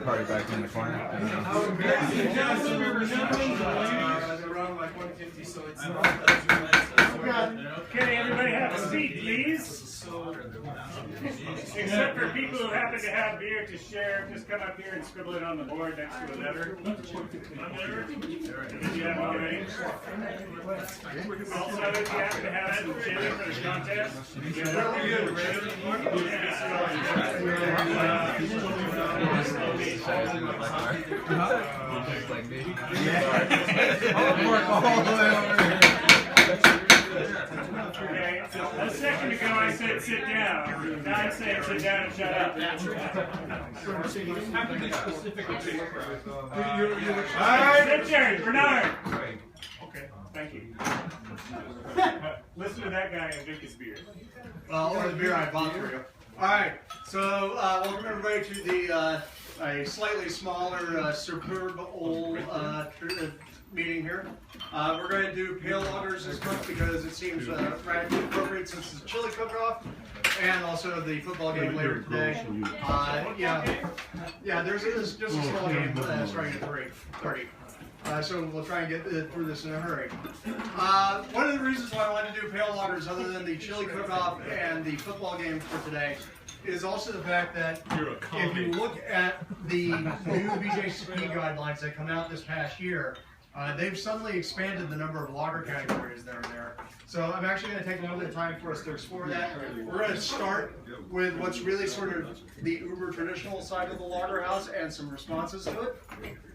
Party back in the corner. Around like 150, so it's not. Okay, everybody have a seat, please. Except for people who happen to have beer to share, just come up here and scribble it on the board next to a letter. If you haven't already. Also, if you happen to have some chili for the contest, Okay, a second ago I said sit down. Now I'm saying sit down and shut up. Alright, Richard, Bernard. Okay, thank you. Listen to that guy and drink his beer. Or the beer I bought for you. Alright, so welcome everybody to the a slightly smaller, superb old meeting here. We're going to do pale lagers this month because it seems radically appropriate since it's a chili cook-off and also the football game later today. There's just a small game starting at 3:30. So we'll try and get through this in a hurry. One of the reasons why I wanted to do pale lagers other than the chili cook-off and the football game for today is also the fact that if you look at the new BJCP guidelines that come out this past year, they've suddenly expanded the number of lager categories that are there. So I'm actually going to take a little bit of time for us to explore that. We're going to start with what's really sort of the uber traditional side of the lager house and some responses to it.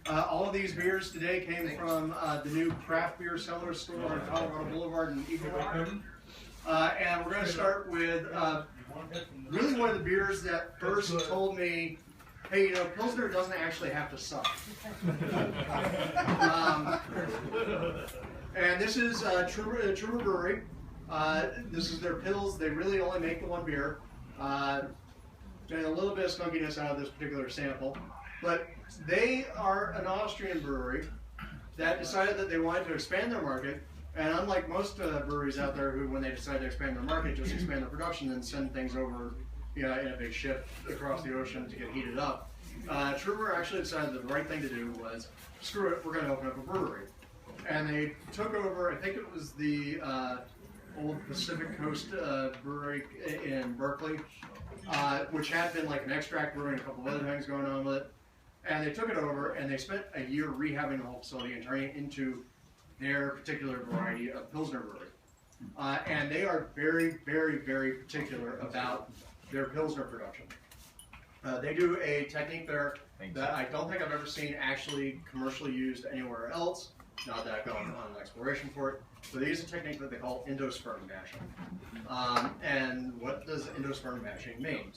All of these beers today came from the new craft beer cellar store on Colorado Boulevard in Eagle Rock. And we're going to start with really one of the beers that first told me, hey, you know, Pilsner doesn't actually have to suck. And this is Trumer Brewery. This is their Pils. They really only make the one beer. And a little bit of skunkiness out of this particular sample. But they are an Austrian brewery that decided that they wanted to expand their market. And unlike most breweries out there who, when they decide to expand their market, just expand their production and send things over in a big ship across the ocean to get heated up, Trumer actually decided that the right thing to do was, screw it, we're going to open up a brewery. And they took over, I think it was the old Pacific Coast brewery in Berkeley, which had been like an extract brewery and a couple of other things going on with it. And they took it over and they spent a year rehabbing the whole facility and turning it into their particular variety of Pilsner brewery. And they are very, very, very particular about their Pilsner production. They do a technique there that I don't think I've ever seen actually commercially used anywhere else. Not that I've gone on an exploration for it. But they use a technique that they call endosperm mashing. And what does endosperm mashing mean?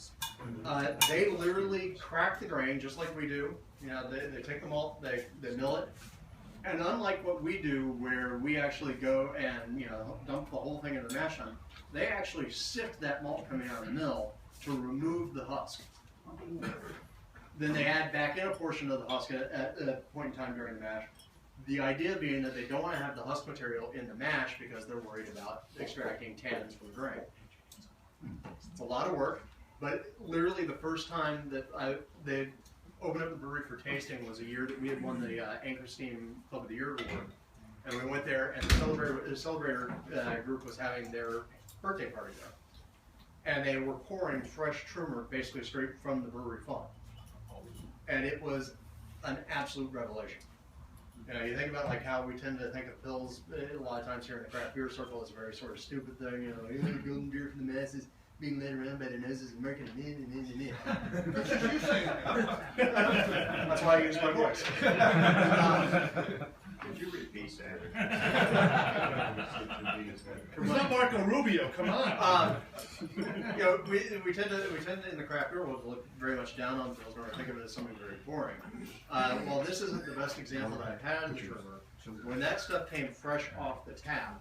They literally crack the grain just like we do. You know, they take the malt, they mill it. And unlike what we do, where we actually go and dump the whole thing in the mash tun, they actually sift that malt coming out of the mill to remove the husk. Then they add back in a portion of the husk at a point in time during the mash. The idea being that they don't want to have the husk material in the mash because they're worried about extracting tannins from the grain. It's a lot of work, but literally the first time that they opened up the brewery for tasting was a year that we had won the Anchor Steam Club of the Year award. And we went there, and the Celebrator group was having their birthday party there. And they were pouring fresh Trumer basically straight from the brewery farm. And it was an absolute revelation. You know, you think about like how we tend to think of Pils a lot of times here in the craft beer circle as a very sort of stupid thing. You know, you want a golden beer for the masses, being led around by their noses and marking them in. That's what you say. That's why I use my voice. Could you repeat that? It's not Marco Rubio. Come on. You know, we tend to in the craft beer world to look very much down on Pils, or think of it as something very boring. Well, this isn't the best example that I've had in the Trumer. When that stuff came fresh off the tap,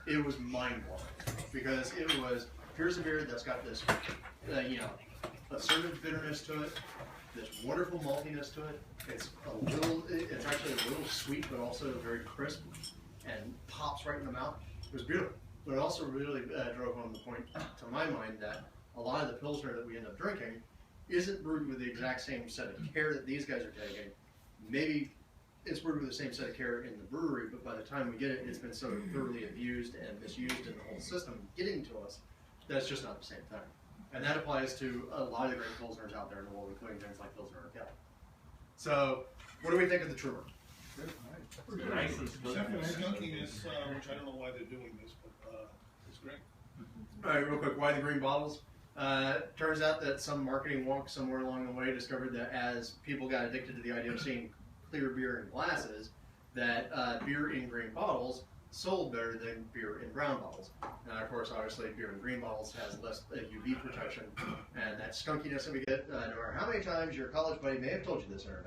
it was mind blowing because it was, here's a beer that's got this, assertive bitterness to it, this wonderful maltiness to it. It's actually a little sweet, but also very crisp and pops right in the mouth. It was beautiful, but it also really drove home the point to my mind that a lot of the Pilsner that we end up drinking isn't brewed with the exact same set of care that these guys are taking. Maybe it's brewed with the same set of care in the brewery, but by the time we get it, it's been so thoroughly abused and misused in the whole system getting to us, that's just not the same thing. And that applies to a lot of the great Pilsners out there in the world, including things like Pilsner or Kelly. So, what do we think of the Trumer? Nice and Except for the skunkiness, which I don't know why they're doing this, but it's great. All right, real quick, why the green bottles? Turns out that some marketing wonk somewhere along the way discovered that as people got addicted to the idea of seeing clear beer in glasses, that beer in green bottles sold better than beer in brown bottles. And of course, obviously, beer in green bottles has less UV protection, and that skunkiness that we get, no matter how many times your college buddy may have told you this, Aaron,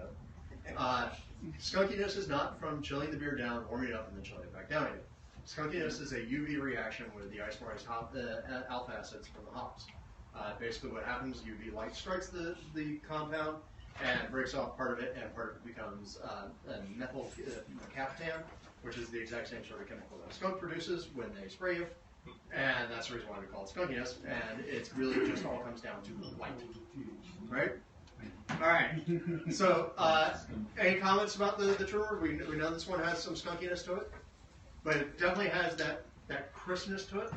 skunkiness is not from chilling the beer down, warming it up, and then chilling it back down again. Skunkiness is a UV reaction with the isomerized alpha acids from the hops. Basically what happens, UV light strikes the compound and breaks off part of it, and part of it becomes a methyl mercaptan, which is the exact same sort of chemical that a skunk produces when they spray you, and that's the reason why we call it skunkiness, and it's really just all comes down to light, right? All right, so any comments about the Trumer? We know this one has some skunkiness to it, but it definitely has that crispness to it.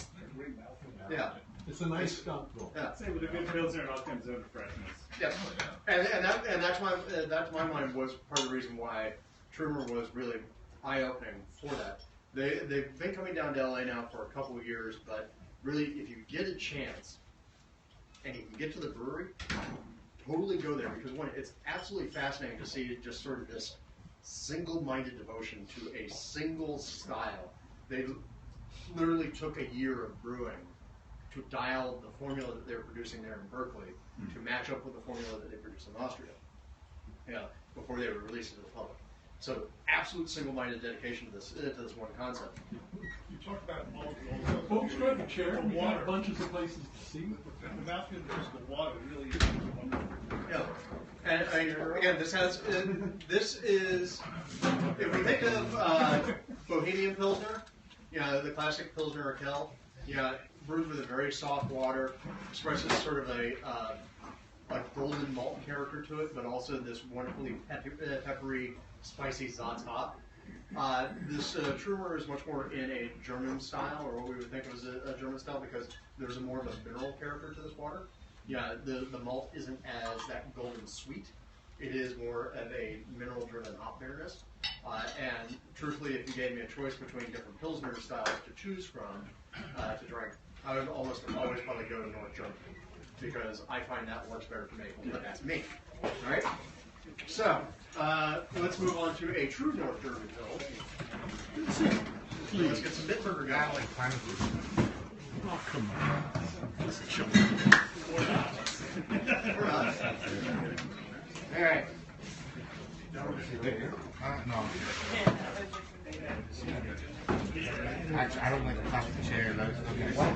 Yeah. It's a nice skunk though. Yeah. Say with a good Pilsner, it all comes out of freshness. Yeah. And that's my mind was part of the reason why Trumer was really eye-opening for that. They've been coming down to LA now for a couple of years, but really, if you get a chance and you can get to the brewery, totally go there, because one, it's absolutely fascinating to see just sort of this single-minded devotion to a single style. They literally took a year of brewing to dial the formula that they were producing there in Berkeley to match up with the formula that they produced in Austria, before they were released to the public. So absolute single-minded dedication to this one concept. You talk about molecules. Folks, grab a chair. We got bunches of places to see. The mouthfeel versus the water really is wonderful. Yeah, and again, this is, if we think of Bohemian Pilsner, the classic Pilsner or Kel, brewed with a very soft water, expresses sort of a golden malt character to it, but also this wonderfully peppery, spicy Zatz hop. This Trumer is much more in a German style, or what we would think of as a German style, because there's more of a mineral character to this water. The malt isn't as that golden sweet. It is more of a mineral-driven hop bitterness. And truthfully, if you gave me a choice between different Pilsner styles to choose from to drink, I would almost always probably go to North German, because I find that works better for me, but that's me. All right? So, let's move on to a true North German pill. Let's get some Bitburger going. Oh, come on. We're not. All right. No. Actually, I don't like the plastic chair. That's not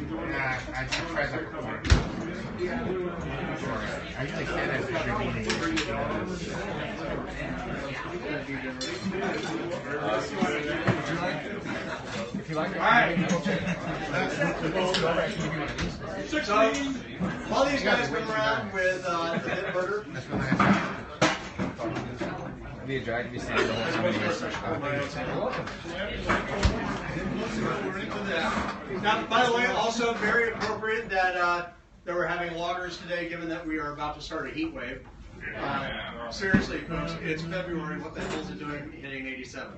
yeah, I try that before. I usually say that for if you like it, So, while these guys come around with the Bitburger, be a drag to be saying the whole now, by the way, also very appropriate that we're having lagers today, given that we are about to start a heat wave. Seriously, folks, it's February. What the hell is it doing hitting 87?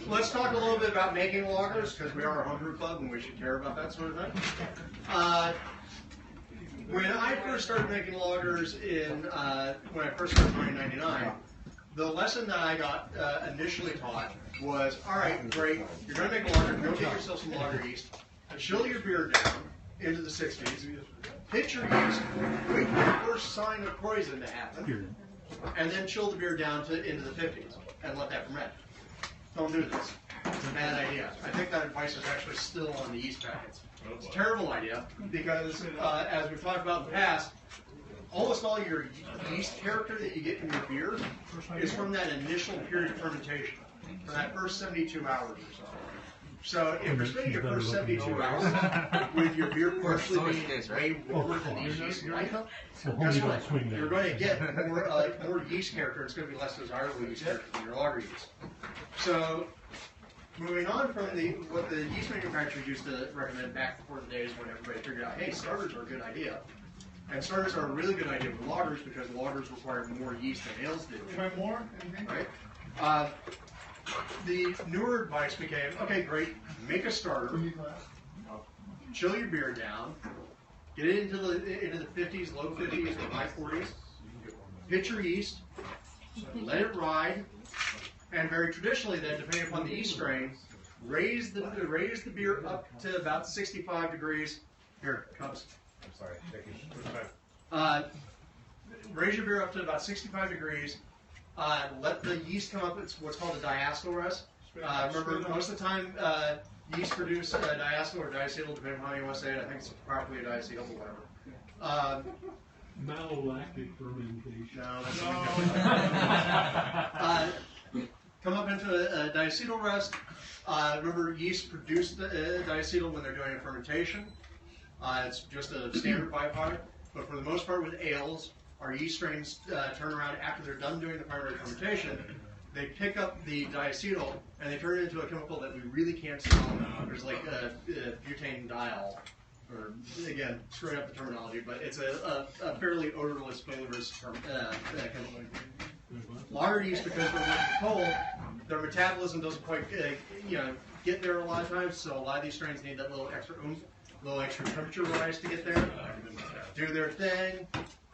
Let's talk a little bit about making lagers, because we are a homebrew club and we should care about that sort of thing. When I first started making lagers when I first started in 1999, the lesson that I got initially taught was, all right, great, you're going to make a lager, go get yourself some lager yeast, chill your beer down into the 60s, hit your yeast, wait for the first sign of poison to happen, and then chill the beer down into the 50s and let that ferment. Don't do this. It's a bad idea. I think that advice is actually still on the yeast packets. It's a terrible idea because, as we've talked about in the past, almost all your yeast character that you get in your beer is from that initial period of fermentation, for that first 72 hours or so. So if you're spending your first 72 hours with your beer partially being way warmer than these yeast like, So guess homie what? don't swing You're that. going to get more yeast character. It's going to be less desirable yeast character than your lager yeast. So moving on from what the yeast manufacturers used to recommend back before the days when everybody figured out, hey, starters are a good idea. And starters are a really good idea for lagers because lagers require more yeast than ales do. Try more? Anything? Right? The newer advice became, okay, great, make a starter, chill your beer down, get it into the 50s, low 50s, or high 40s, pitch your yeast, let it ride, and very traditionally then, depending upon the yeast strain, raise the beer up to about 65 degrees. Here, cups. I'm sorry. Raise your beer up to about 65 degrees. Let the yeast come up. It's what's called a diacetyl rest. Remember, most of the time, yeast produce diacetyl or diacetyl, depending on how you want to say it. I think it's probably a diacetyl or whatever. Malolactic fermentation. No, that's come up into a diacetyl rest. Remember, yeast produce diacetyl when they're doing a fermentation. It's just a standard byproduct. But for the most part with ales, our yeast strains turn around after they're done doing the primary fermentation. They pick up the diacetyl and they turn it into a chemical that we really can't smell. There's like butanediol, or again, screwing up the terminology, but it's a fairly odorless, flavorless chemical. Lager yeast, because they're working cold, their metabolism doesn't quite get there a lot of times, so a lot of these strains need that little extra oomph, little extra temperature rise to get there, do their thing,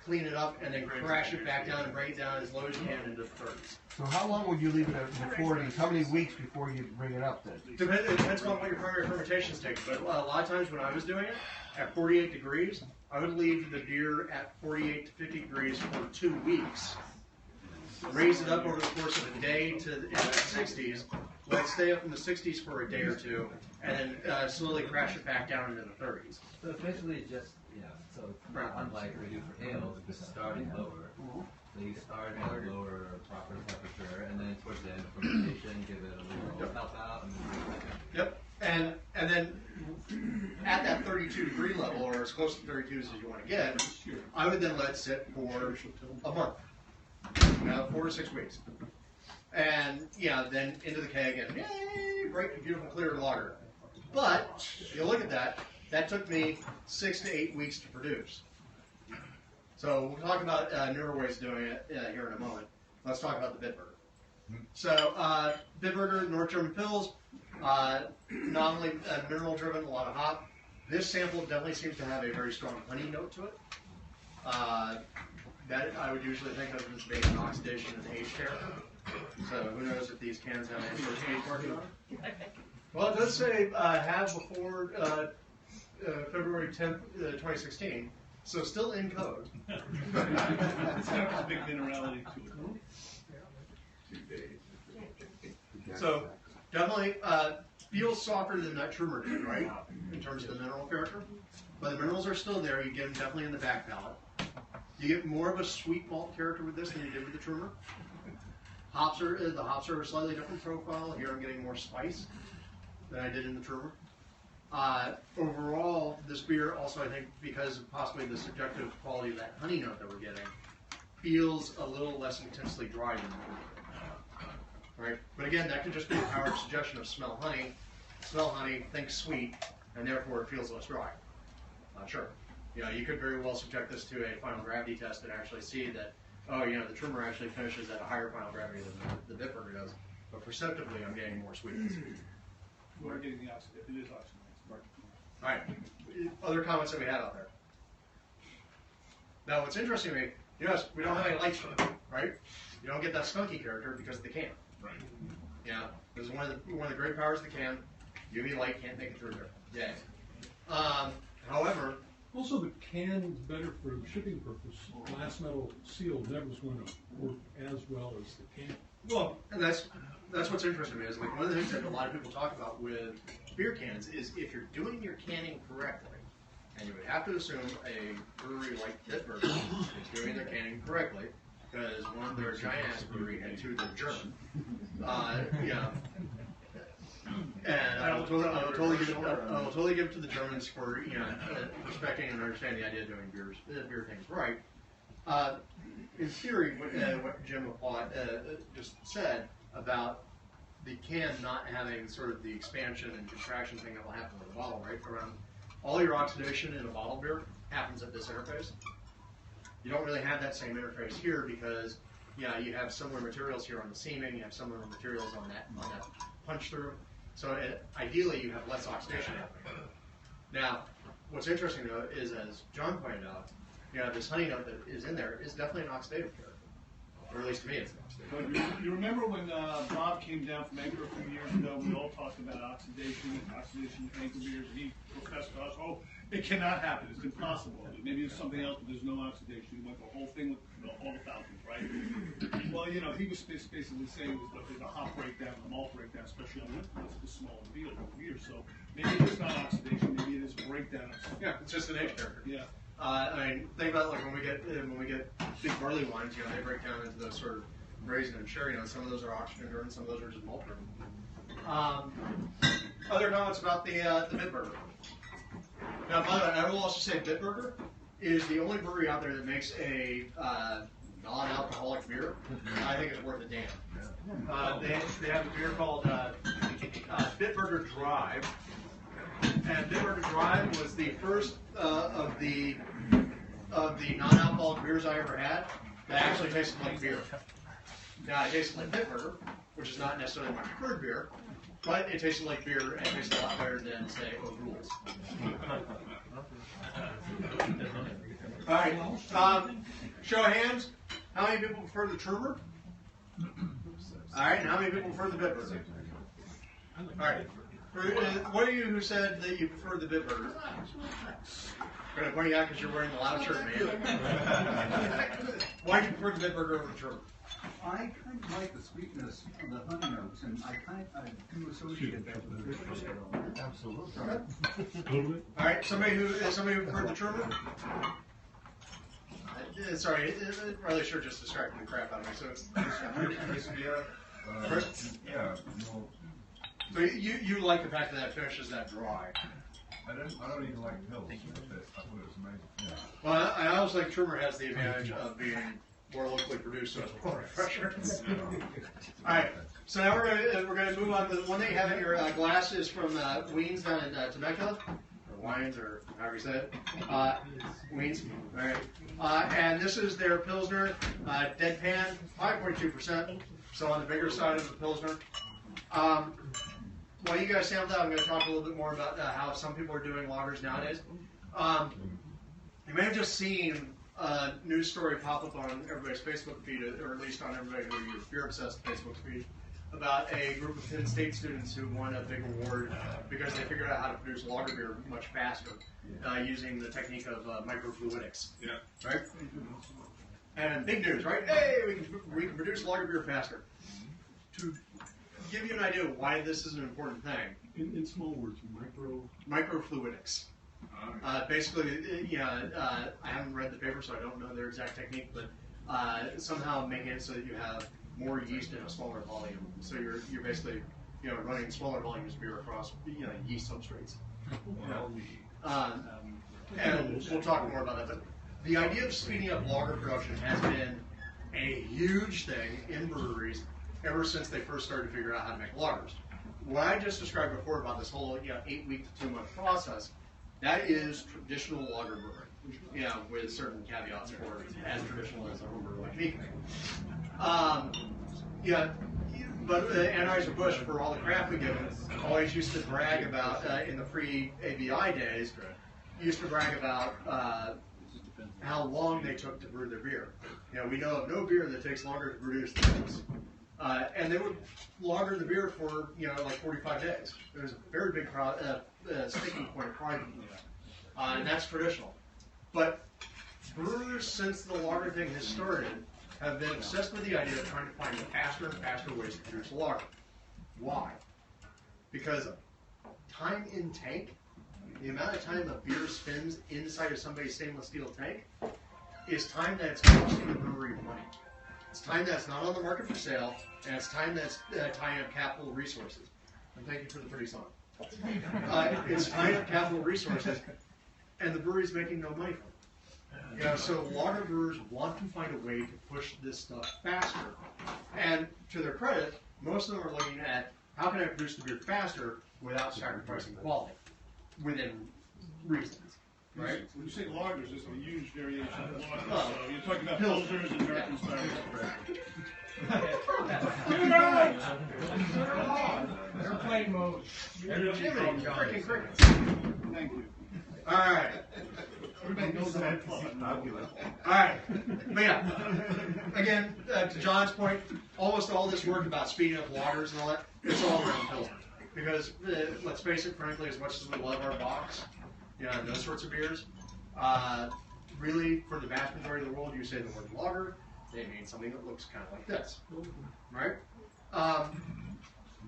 clean it up, and then crash it back down and bring it down as low as you can into the 30s. So how long would you leave it at the 40s? How many weeks before you bring it up then? It depends on what your primary fermentations take, but a lot of times when I was doing it, at 48 degrees, I would leave the beer at 48 to 50 degrees for 2 weeks. Raise it up over the course of a day to the 60s, let it stay up in the 60s for a day or two, and then slowly crash it back down into the 30s. So essentially it's just, so it's not unlike we do for ales, it's starting lower. So you start at a lower proper temperature, and then towards the end of fermentation, give it a little help out, and then Yep, and then at that 32 degree level, or as close to 32 as you want to get, I would then let it sit for a month. 4 to 6 weeks. And then into the keg and yay, bright, beautiful, clear lager. But if you look at that, that took me 6 to 8 weeks to produce. So we'll talk about newer ways of doing it here in a moment. Let's talk about the Bitburger. So Bitburger, North German Pils, nominally mineral driven, a lot of hop. This sample definitely seems to have a very strong honey note to it. That I would usually think of as based on oxidation and age character. So who knows if these cans have any sort of age marking on them? Well, it does say have before February 10th, 2016. So still in code. It's got a big minerality to it. So definitely feels softer than that Trumer did, right? In terms of the mineral character. But the minerals are still there. You get them definitely in the back palate. You get more of a sweet malt character with this than you did with the Trumer. The hops are a slightly different profile. Here I'm getting more spice than I did in the Trumer. Overall, this beer also, I think, because of possibly the subjective quality of that honey note that we're getting, feels a little less intensely dry than the Trumer. Right? But again, that could just be a power of suggestion of smell honey, think sweet, and therefore it feels less dry. Not sure. You could very well subject this to a final gravity test and actually see that, the Trumer actually finishes at a higher final gravity than the Bitburger does. But perceptibly, I'm getting more sweetness. We're getting the oxidation. It is oxidized. All right. Other comments that we have out there? Now, what's interesting to me, yes, we don't have any light strip, right? You don't get that skunky character because of the can. Right. This is one of the great powers of the can. UV light can't make it through there. Yeah. However, also the can's better for shipping purpose. Glass metal seal never is going to work as well as the can. well, and that's what's interesting to me is like one of the things that a lot of people talk about with beer cans is if you're doing your canning correctly, and you would have to assume a brewery like Bitburger is doing their canning correctly, because one of their giant ass brewery and two of them German. And I will totally give it to the Germans for respecting and understanding the idea of doing beer things right. In theory, what Jim just said about the can not having sort of the expansion and contraction thing that will happen with a bottle, right? Around all your oxidation in a bottled beer happens at this interface. You don't really have that same interface here because you have similar materials here on the seaming, you have similar materials on that punch through. So ideally, you have less oxidation happening. Now, what's interesting though is, as John pointed out, this honey note that is in there is definitely an oxidative character, or at least to me, it's an oxidative. But you remember when Bob came down from Anchor a few years ago? We all talked about oxidation in Anchor beers, and he professed to us, "Oh, it cannot happen. It's impossible. Maybe it's something else, but there's no oxidation." He went the whole thing with all the Falcons, right? Well, he was basically saying there's a hop breakdown, a malt breakdown, especially on the smaller beer. So maybe it's not oxidation. Maybe it is a breakdown. Yeah, it's just an age character. Yeah. I mean, think about like when we get big barley wines, they break down into those sort of raisin and sherry notes. Some of those are oxygen driven, some of those are just malt driven. Other comments about the Bitburger. Now, by the way, I will also say Bitburger is the only brewery out there that makes a non-alcoholic beer. I think it's worth a damn. They have a beer called Bitburger Drive. And Bitburger Drive was the first of the non-alcoholic beers I ever had that actually tasted like beer. Now, it tasted like Bitburger, which is not necessarily my preferred beer, but it tasted like beer and it tasted a lot better than, say, O'Doul's. All right. Show of hands. How many people prefer the Trumer? All right. And how many people prefer the Bitburger? All right. What of you who said that you prefer the Bitburger? I'm going to point you out because you're wearing the loud shirt, man. Why do you prefer the Bitburger over the Trumer? I kind of like the sweetness of the honey notes, and I do associate that with the Bitburger. Totally. All right, somebody who preferred the Trumer? Sorry, Riley sure just distracted the crap out of me. So it's Yeah. so you like the fact that that finishes that dry. I don't even like pills. I thought it was amazing. Yeah. Well, I also think Trumer has the advantage of being more locally produced, so it's more refresher. All right, so now we're gonna move on to the one that you have in your glass is from Weens down in Temecula, or Wines, or however you say it. Weens. All right. And this is their Pilsner, Deadpan, 5.2%, so on the bigger side of the Pilsner. While you guys sample that, I'm going to talk a little bit more about how some people are doing lagers nowadays. You may have just seen a news story pop up on everybody's Facebook feed, or at least on everybody who uses beer obsessed Facebook feed, about a group of Penn State students who won a big award because they figured out how to produce lager beer much faster using the technique of microfluidics. Yeah. Right? And big news, right? Hey, we can produce lager beer faster. To give you an idea of why this is an important thing. In small words, Microfluidics. Basically, I haven't read the paper, so I don't know their exact technique, but somehow making it so that you have more yeast in a smaller volume. So you're basically running smaller volumes of beer across yeast substrates. And we'll talk more about that. But the idea of speeding up lager production has been a huge thing in breweries ever since they first started to figure out how to make lagers. What I just described before about this whole 8-week to 2-month process, that is traditional lager brewing, with certain caveats for it, as traditional as a homebrewer like me. But Anheuser-Busch, for all the crap we give them, always used to brag about, in the pre-ABI days, used to brag about how long they took to brew their beer. We know of no beer that takes longer to produce than this. And they would lager the beer for, like 45 days. There's a very big sticking point of pride in that. And that's traditional. But brewers, since the lager thing has started, have been obsessed with the idea of trying to find faster and faster ways to produce a lager. Why? Because time in tank, the amount of time a beer spends inside of somebody's stainless steel tank, is time that's costing the brewery money. It's time that's not on the market for sale, and it's time that's tying up capital resources. and thank you for the pretty song. It's time and capital resources, and the brewery's making no money from it. You know, so lager brewers want to find a way to push this stuff faster. And to their credit, most of them are looking at how can I produce the beer faster without sacrificing quality, within reasons, right? When you say lagers, there's a huge variation of lagers. So you're talking about pilsners and American styles. Airplane mode. Freaking crickets. Thank you. All right. Everybody knows that. All right, but yeah, again, to John's point, almost all this work about speeding up lagers and all that, it's all around pilsners. Because let's face it, frankly, as much as we love our box, you know, and those sorts of beers, really, for the vast majority of the world, you say the word lager, they mean something that looks kind of like this, right?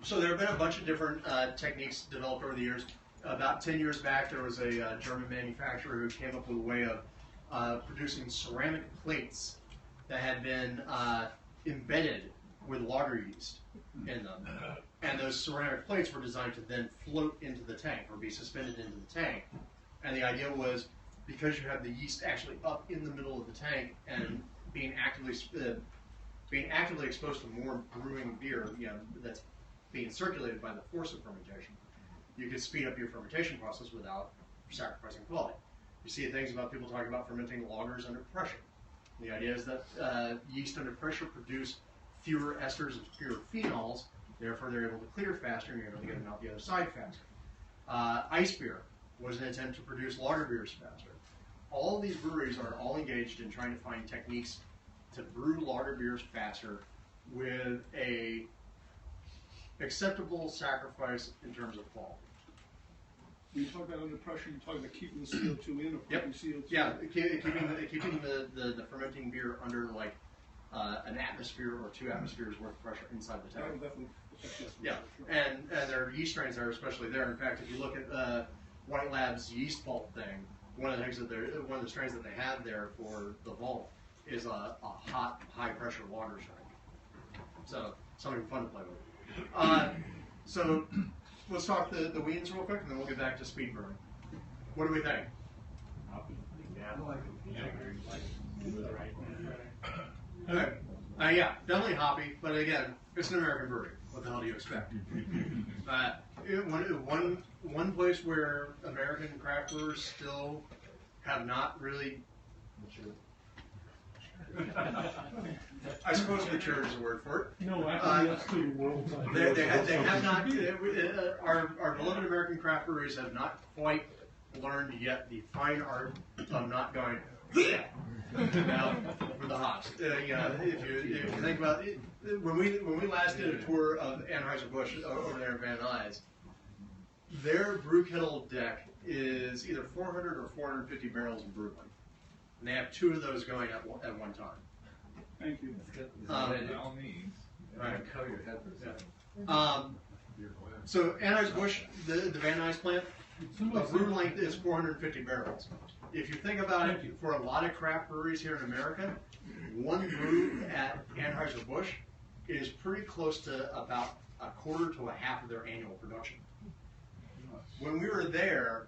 So there have been a bunch of different techniques developed over the years. About 10 years back, there was a German manufacturer who came up with a way of producing ceramic plates that had been embedded with lager yeast in them. And those ceramic plates were designed to then float into the tank or be suspended into the tank. And the idea was, because you have the yeast actually up in the middle of the tank and being actively exposed to more brewing beer, you know, that's being circulated by the force of fermentation, you could speed up your fermentation process without sacrificing quality. You see things about people talking about fermenting lagers under pressure. The idea is that yeast under pressure produce fewer esters and fewer phenols, therefore they're able to clear faster and you're able to get them out the other side faster. Ice beer was an attempt to produce lager beers faster. All of these breweries are all engaged in trying to find techniques to brew lager beers faster with a acceptable sacrifice in terms of quality. When you talk about under pressure, you're talking about keeping the CO2 in or keeping CO2 Yeah, keeping the fermenting beer under like an atmosphere or 2 atmospheres worth of pressure inside the tank. Yeah, and there are yeast strains that are especially there. In fact, if you look at White Lab's yeast vault thing, one of the things that one of the strains that they have there for the vault is a hot, high pressure lager strain. So something fun to play with. So let's talk the weans real quick, and then we'll get back to speed brewing. What do we think? Yeah, definitely hoppy, but again, it's an American brewery. What the hell do you expect? One place where American craft brewers still have not really, I suppose mature is a word for it. No, actually, that's to the world. They have not, our beloved American craft breweries have not quite learned yet the fine art of not going, now for the hops. If you think about it, when we last did a tour of Anheuser-Busch over there in Van Nuys, their brew kettle deck is either 400 or 450 barrels of brewing, and they have 2 of those going at one time. Thank you. By all means. Right. Cover your head for a second. So Anheuser-Busch, the Van Nuys plant, the brew length is 450 barrels. If you think about it, for a lot of craft breweries here in America, one brew at Anheuser-Busch is pretty close to about a quarter to a half of their annual production. When we were there,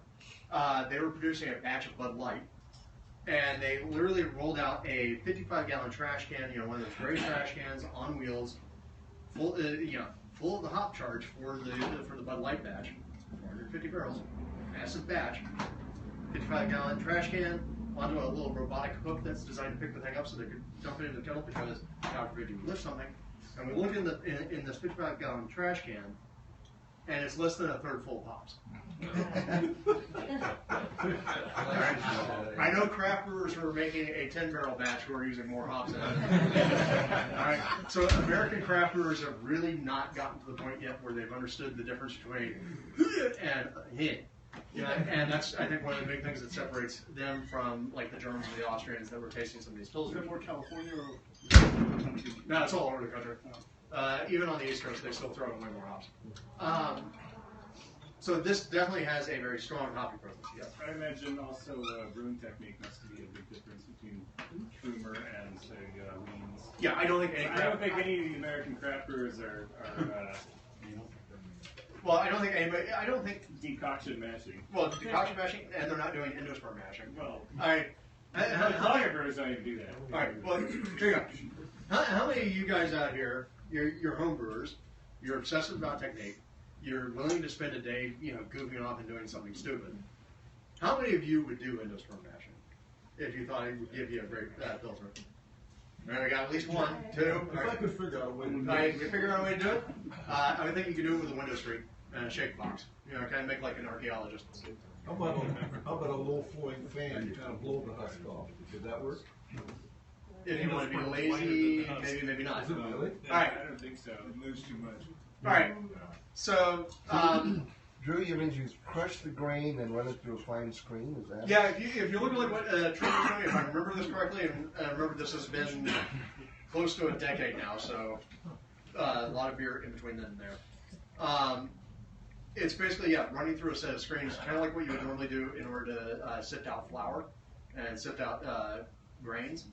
they were producing a batch of Bud Light, and they literally rolled out a 55-gallon trash can, one of those gray trash cans on wheels, full of the hop charge for the Bud Light batch, 450 barrels, massive batch, 55-gallon trash can onto a little robotic hook that's designed to pick the thing up so they could dump it in the kettle because God forbid you lift something. And we look in this 55-gallon trash can, and it's less than a third full of hops. I know craft brewers who are making a 10-barrel batch who are using more hops in it. All right. So American craft brewers have really not gotten to the point yet where they've understood the difference between and hit. And that's, I think, one of the big things that separates them from like the Germans and the Austrians that were tasting some of these pills. Is that more California or? No, it's all over the country. Even on the East Coast, they still throw in way more hops. So this definitely has a very strong hoppy presence. Yes. I imagine also brewing technique must be a big difference between Trumer and say Weens. Yeah, I don't think any of the American craft brewers are Well, I don't think anybody. I don't think. Decoction mashing. Well, decoction mashing, and they're not doing endosperm mashing. Well, All right. lager brewers don't even do that. All right. Well, here you go. How many of you guys out here? You're home brewers. You're obsessive about technique. You're willing to spend a day, goofing off and doing something stupid. How many of you would do endosperm mashing if you thought it would give you a great filter? All right, we got at least one, two. If I could figure out a way to do All right, it. you figure out a way to do it? I would think you could do it with a window screen and a shake box. Kind of make like an archaeologist. How about a low flowing fan, you kind of blow the husk off, did that work? If you want to be lazy, maybe not. Is it really? All right, I don't think so. It moves too much. all right. So, Drew, you mean you crush the grain and run it through a fine screen, is that? yeah, if you look at like what Trent was doing, if I remember this correctly, and remember this has been close to a decade now, so a lot of beer in between then and there. It's basically, running through a set of screens, kind of like what you would normally do in order to sift out flour and sift out grains.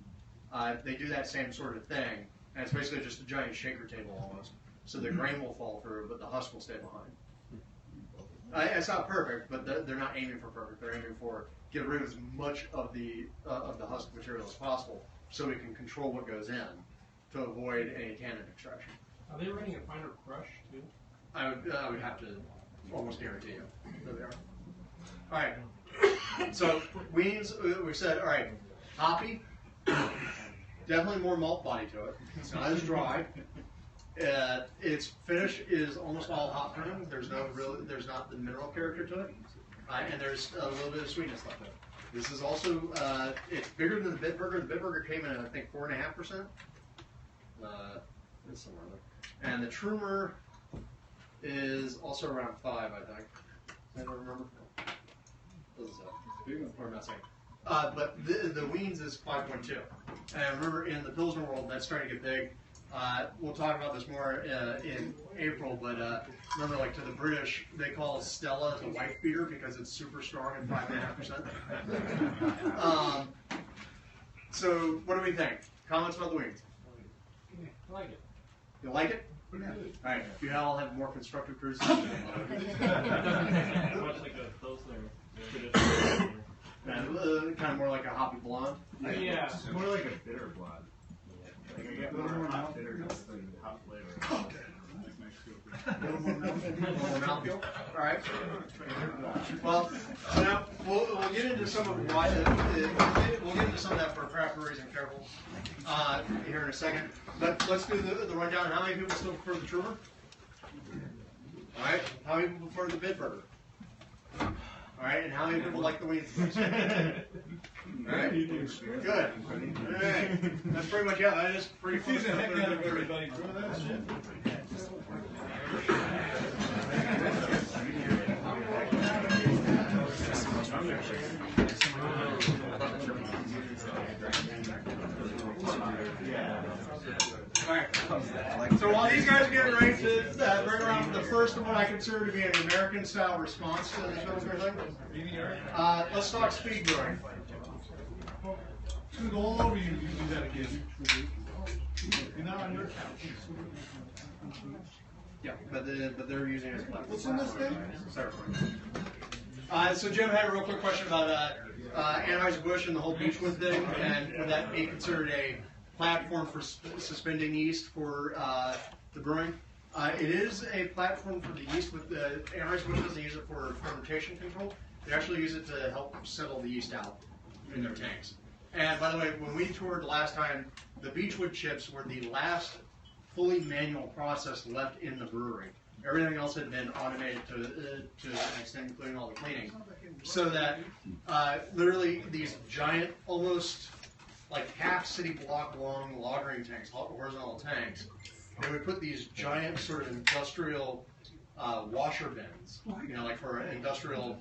They do that same sort of thing, and it's basically just a giant shaker table almost. So the grain will fall through, but the husk will stay behind. It's not perfect, but they're not aiming for perfect. They're aiming for get rid of as much of the husk material as possible, so we can control what goes in to avoid any tannin extraction. Are they running a finer crush too? I would have to almost guarantee you that they are. All right. So weans, we said, all right, hoppy, definitely more malt body to it. It's not as dry. Its finish is almost all hop pruning. There's not the mineral character to it, and there's a little bit of sweetness left in it. This is also it's bigger than the Bitburger. The Bitburger came in at I think 4.5%. It's somewhere there. And the Trumer is also around 5, I think. I don't remember. Doesn't say. Or not saying. But the Wiens is 5.2. And remember, in the Pilsner world, that's starting to get big. We'll talk about this more in April, but remember, like to the British, they call Stella the wife beater because it's super strong at 5.5%. So, what do we think? Comments about the Wiens? I like it. You like it? Yeah. All right. You all have more constructive criticism. Much like a Pilsner. Kind of more like a hoppy blonde. Yeah. It's more like a bitter blonde. Like I get more hot bitterness than hot flavor. A little more mouthfeel. All right. Well, so now we'll get into some of why we'll get into some of that for craft breweries and careful here in a second. But let's do the rundown. How many people still prefer the Trumer? All right. How many people prefer the Bitburger? All right. And how many people like the Wiens? All right. Good. All right. That's pretty much that is pretty close. Confusing the heck out of everybody, Drew. That's shit. Alright, so while these guys are getting ready to bring around the first of what I consider to be an American-style response to this Pilsner thing, let's talk speed brewing. It's gonna go all over you if you do that again. You're not on your couch. Yeah, but they're using it as a platform. What's in this thing? So Jim had a real quick question about Anheuser-Busch and the whole Beechwood thing, and would that be considered a platform for suspending yeast for the brewing? It is a platform for the yeast, but Anheuser-Busch doesn't use it for fermentation control. They actually use it to help settle the yeast out in their tanks. And by the way, when we toured last time, the Beechwood chips were the last fully manual process left in the brewery. Everything else had been automated to an extent, including all the cleaning. So that literally these giant, almost like half city block long lagering tanks, horizontal tanks, they would put these giant sort of industrial washer bins, like for an industrial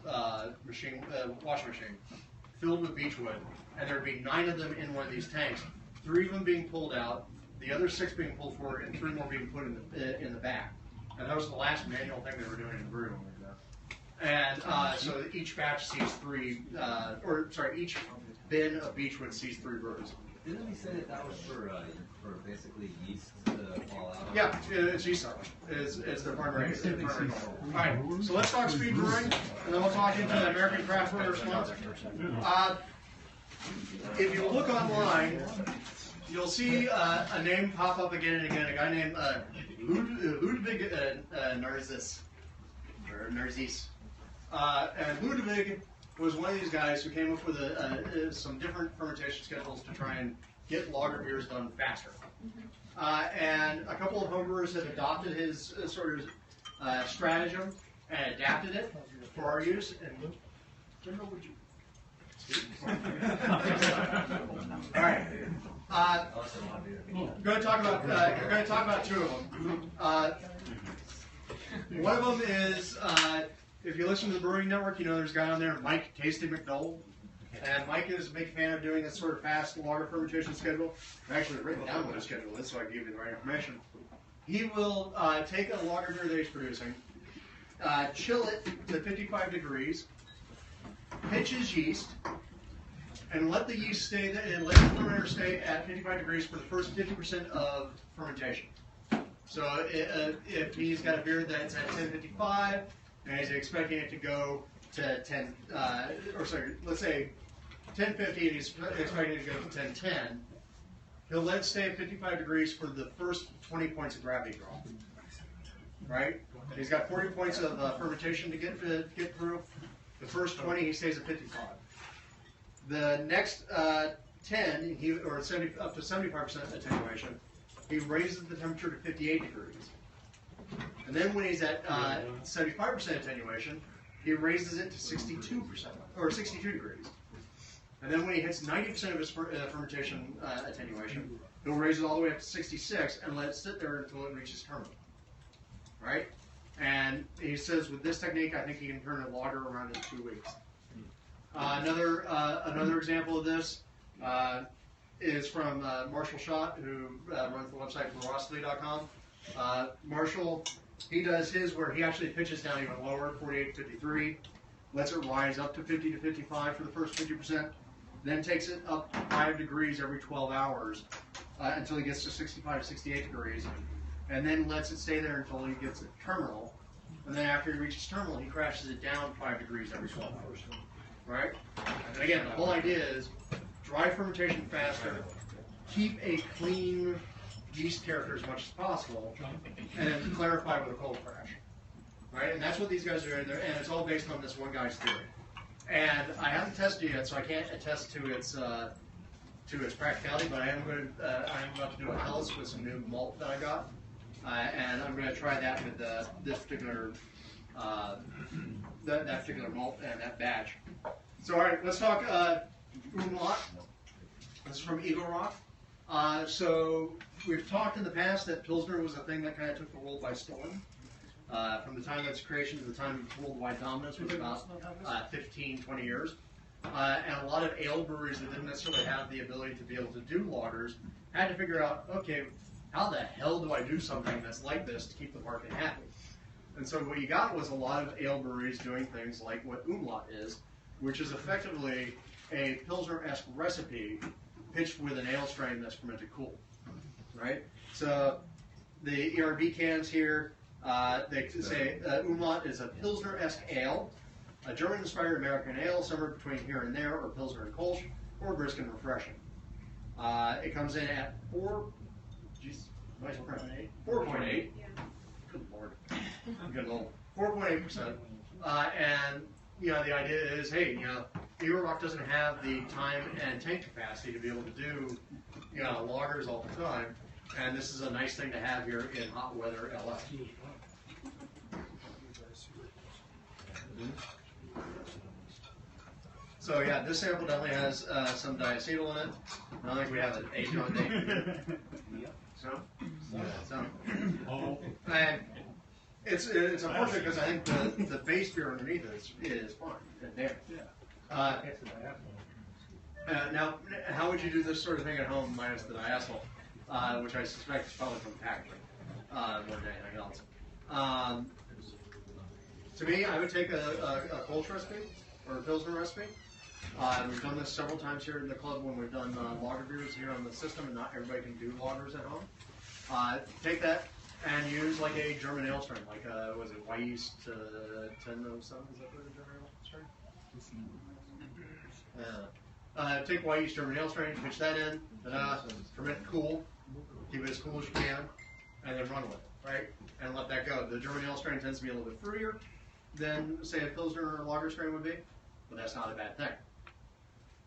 washing machine, filled with Beechwood, and there'd be 9 of them in one of these tanks, 3 of them being pulled out, the other 6 being pulled forward, and 3 more being put in the back. And that was the last manual thing they were doing in the brewery. And so each batch sees each bin of Beechwood sees 3 brews. Didn't we say that was for basically yeast to fall out? Yeah, it's yeast starch. It's their primary goal. All right, so let's talk speed brewing, and then we'll talk into the American Craft Brewer response. If you look online, you'll see a name pop up again and again. A guy named Ludwig Narziss. And Ludwig was one of these guys who came up with some different fermentation schedules to try and get lager beers done faster. And a couple of homebrewers have adopted his sort of stratagem and adapted it for our use. And General, would you? All right. We're going to talk about two of them. One of them is, if you listen to the Brewing Network, you know there's a guy on there, Mike Tasty McDowell. And Mike is a big fan of doing this sort of fast lager fermentation schedule. I've actually written down what his schedule is so I can give you the right information. He will take a lager beer that he's producing, chill it to 55 degrees, pitch his yeast, and let the yeast stay, and let the fermenter stay at 55 degrees for the first 50% of fermentation. So if he's got a beer that's at 1055 and he's expecting it to go to 10, let's say 1050 and he's expecting it to go to 1010, he'll let it stay at 55 degrees for the first 20 points of gravity draw. Right? And he's got 40 points of fermentation to get through. The first 20 he stays at 55. The next 10, or 70, up to 75% attenuation, he raises the temperature to 58 degrees. And then when he's at 75% attenuation, he raises it to 62%, or 62 degrees. And then when he hits 90% of his fermentation attenuation, he'll raise it all the way up to 66 and let it sit there until it reaches terminal. Right? And he says with this technique, I think he can turn a lager around in 2 weeks. Another example of this is from Marshall Schott, who runs the website verosity.com. Marshall, he does his where he actually pitches down even lower, 48 to 53, lets it rise up to 50 to 55 for the first 50%, then takes it up 5 degrees every 12 hours until he gets to 65 to 68 degrees, and then lets it stay there until he gets to terminal. And then after he reaches terminal, he crashes it down 5 degrees every 12 hours. Right? And again, the whole idea is drive fermentation faster, keep a clean yeast character as much as possible, and then clarify with a cold crash. Right? And that's what these guys are doing there, and it's all based on this one guy's theory. And I haven't tested it yet, so I can't attest to its practicality, but I am about to do a Hellas with some new malt that I got, and I'm going to try that with this particular that particular malt and that batch. So all right, let's talk umlaut. This is from Eagle Rock. So we've talked in the past that Pilsner was a thing that kind of took the world by storm. From the time of its creation to the time of worldwide dominance was about 15, 20 years. And a lot of ale breweries that didn't necessarily have the ability to be able to do lagers had to figure out, okay, how the hell do I do something that's like this to keep the market happy? And so what you got was a lot of ale breweries doing things like what umlaut is, which is effectively a Pilsner-esque recipe pitched with an ale strain that's fermented cool, right? So the ERB cans here, they say umlaut is a Pilsner-esque ale, a German-inspired American ale, somewhere between here and there, or Pilsner and Kolsch, or brisk and refreshing. It comes in at 4.8. Good Lord. I'm getting old. 4.8%. And, you know, the idea is, hey, you know, Eagle Rock doesn't have the time and tank capacity to be able to do, you know, lagers all the time. And this is a nice thing to have here in hot weather LA. So yeah, this sample definitely has some diacetyl in it. I don't think we have an age on date. So, and it's unfortunate because I think the base beer underneath is fine and there. Now, how would you do this sort of thing at home minus the diacetyl, which I suspect is probably from packaging more than anything else? To me, I would take a Kolsch recipe or a Pilsner recipe, We've done this several times here in the club when we've done lager beers here on the system, and not everybody can do lagers at home. Take that and use like a German ale strain, like was it Weiss 1007? Is that what a German ale strain? Take Weiss German ale strain, pitch that in, ferment cool, keep it as cool as you can, and then run with it, right? And let that go. The German ale strain tends to be a little bit fruitier than, say, a Pilsner or lager strain would be, but that's not a bad thing.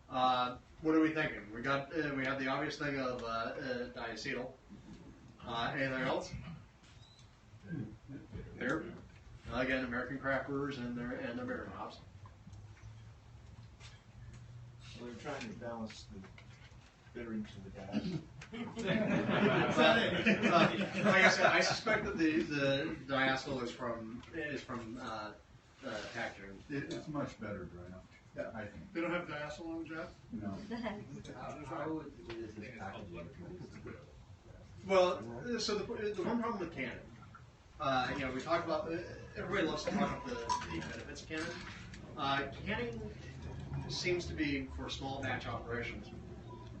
What are we thinking? We have the obvious thing of diacetyl. Anything else? Beer. Again, American craft brewers and their beer hops. We're trying to balance the bitterings of the gas. Like I said, I suspect that the diacetyl is from packaging. It's much better dry out. Yeah, I think. They don't have diacetyl on the job? No. How would this packaging? Well, so the one problem with canning, we talk about, everybody loves to talk about the benefits of canning. Canning seems to be, for small batch operations,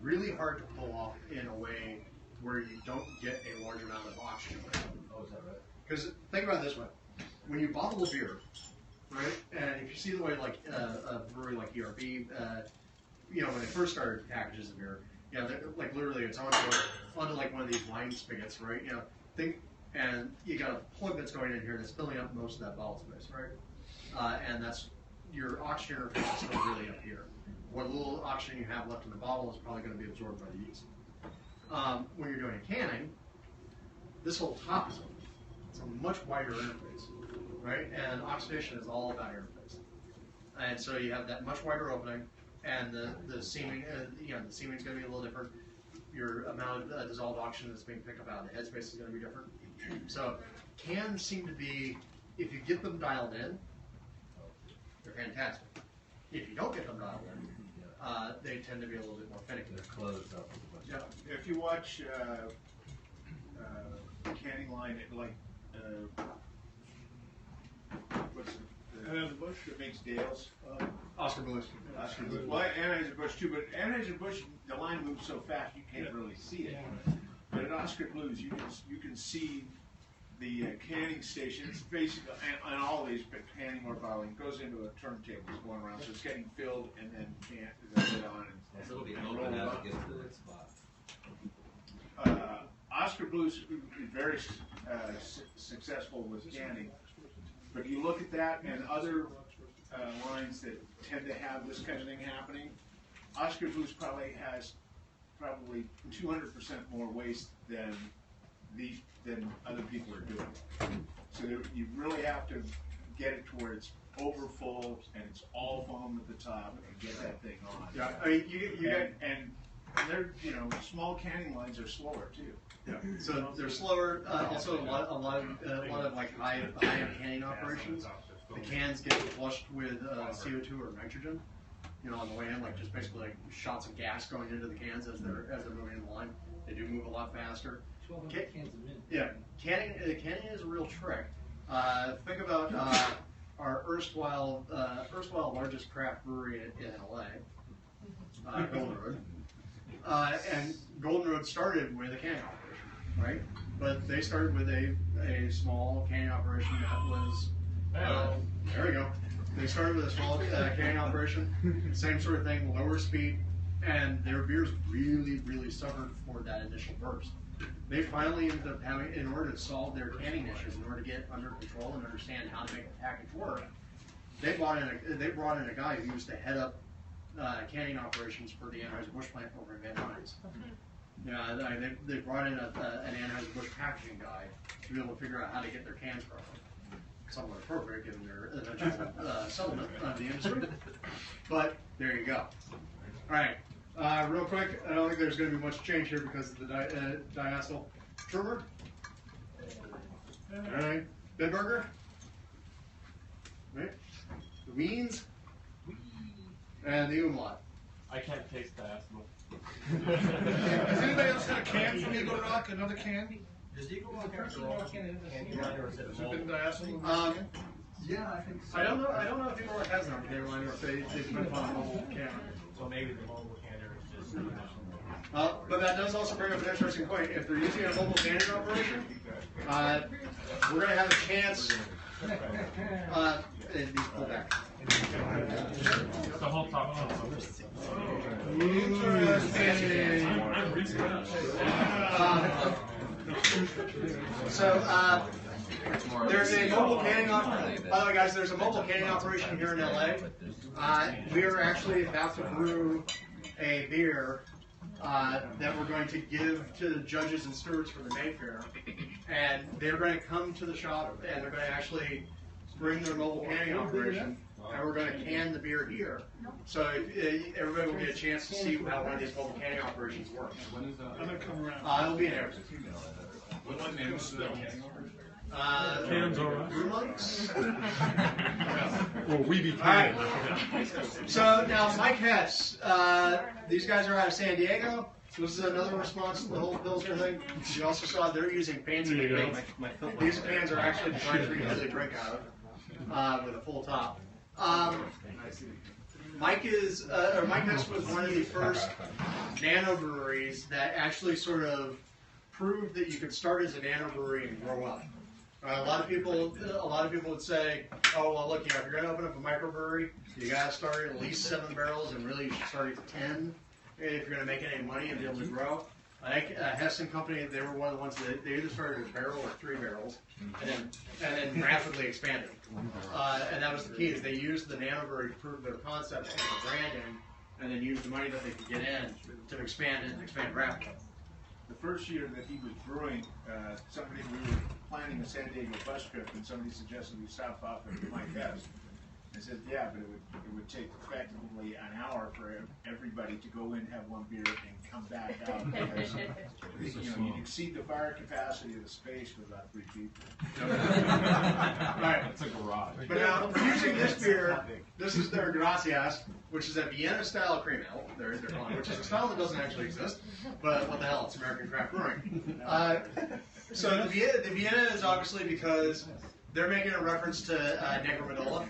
really hard to pull off in a way where you don't get a large amount of oxygen. Oh, is that right? Because think about it this way: when you bottle a beer, right, and if you see the way like a brewery like ERB, when they first started packages of beer, like literally it's onto like one of these wine spigots, right? And you got a plug that's going in here that's filling up most of that bottle space, right? And that's your oxygen interface is still really up here. What little oxygen you have left in the bottle is probably going to be absorbed by the yeast. When you're doing canning, this whole top is open. It's a much wider interface, right? And oxidation is all about interface. And so you have that much wider opening, and the seaming, the seaming is going to be a little different. Your amount of dissolved oxygen that's being picked up out of the headspace is going to be different. So cans seem to be, if you get them dialed in, they're fantastic. If you don't get them dialed in, they tend to be a little bit more finicky. They're closed up. Yeah. If you watch the canning line, what's it? Anheuser-Busch that makes Dale's. Oscar Blues. Well, Anheuser-Busch too, but Anheuser-Busch, the line moves so fast you can't really see it. But at Oscar Blues, you can see the canning station. It's basically on all of these, but canning or bottling goes into a turntable that's going around, so it's getting filled and then lid on. So it'll be open as it gets to the spot. Oscar Blues is very successful with canning, but you look at that and other lines that tend to have this kind of thing happening. Oscar Blues probably has 200% more waste than other people are doing. So you really have to get it to where it's over full and it's all foam at the top and get that thing on. Yeah, I mean, and they're small canning lines are slower too. Yeah. So they're slower. Also, a lot of like high-end canning operations. The cans get flushed with CO2 or nitrogen, on the way in, like just basically like shots of gas going into the cans as they're moving in the line. They do move a lot faster. 1,200 cans a minute. Yeah, canning is a real trick. Think about our erstwhile largest craft brewery in LA, Golden Road. And Golden Road started with a canning operation, right? But they started with a small canning operation that was, there we go. They started with a small canning operation, same sort of thing, lower speed, and their beers really, really suffered for that initial burst. They finally ended up having, in order to solve their canning issues, in order to get under control and understand how to make the package work, they brought in a guy who used to head up canning operations for the Anheuser-Busch plant over in Van Nuys. They brought in an Anheuser-Busch packaging guy to be able to figure out how to get their cans properly. Somewhat appropriate given their eventual settlement of the industry. But there you go. All right, real quick, I don't think there's going to be much change here because of the diacetyl. Trimmer? All right, Bitburger? Right? The Weens? And the umlaut. I can't taste diacetyl. Has anybody else got a can from Eagle Rock? Another can? Does Eagle Rock have a can in the line, or is it Has it been diacetyl? Yeah, I think so. I don't know if anyone has an arcade line or if they put it on a mobile camera. So maybe the mobile canner is just. But that does also bring up an interesting point. If they're using a mobile canning operation, we're going to have a chance. And these pull back. The whole top. There's a mobile canning operation. By the way, guys, there's a mobile canning operation here in LA. We are actually about to brew a beer that we're going to give to the judges and stewards for the Mayfair, and they're going to come to the shop and they're going to actually bring their mobile canning operation, and we're going to can the beer here. So everybody will get a chance to see how one of these mobile canning operations works. I'm gonna come around. It'll be in there. What name is the canning operation? Cans are right. Monks. Or we be All right. So now Mike Hess. These guys are out of San Diego. This is another response to the whole Pilsner thing. You also saw they're using fancy things. These cans are actually designed for you to really drink out of with a full top. Mike Hess was one of the first nano breweries that actually sort of proved that you could start as a nano brewery and grow up. A lot of people would say, "Oh, well, look, if you're going to open up a microbrewery, you got to start at least 7 barrels, and really you should start at 10 if you're going to make any money and be able to grow." I think Hess and Company, they were one of the ones that they either started with a barrel or 3 barrels, and then rapidly expanded. And that was the key: is they used the nano brewery to prove their concept and their branding, and then used the money that they could get in to expand it and expand rapidly. The first year that he was brewing, we were planning a San Diego bus trip, and somebody suggested we stop off at Mike Hess. I said, yeah, but it would take effectively an hour for everybody to go in, have one beer, and come back out. Because, you'd exceed the fire capacity of the space with about 3 people. Right. It's a garage. But now, using this beer, this is their Gracias, which is a Vienna style cream ale, they're calling it, which is a style that doesn't actually exist, but what the hell, it's American craft brewing. So the Vienna is obviously because they're making a reference to Negra Medalla.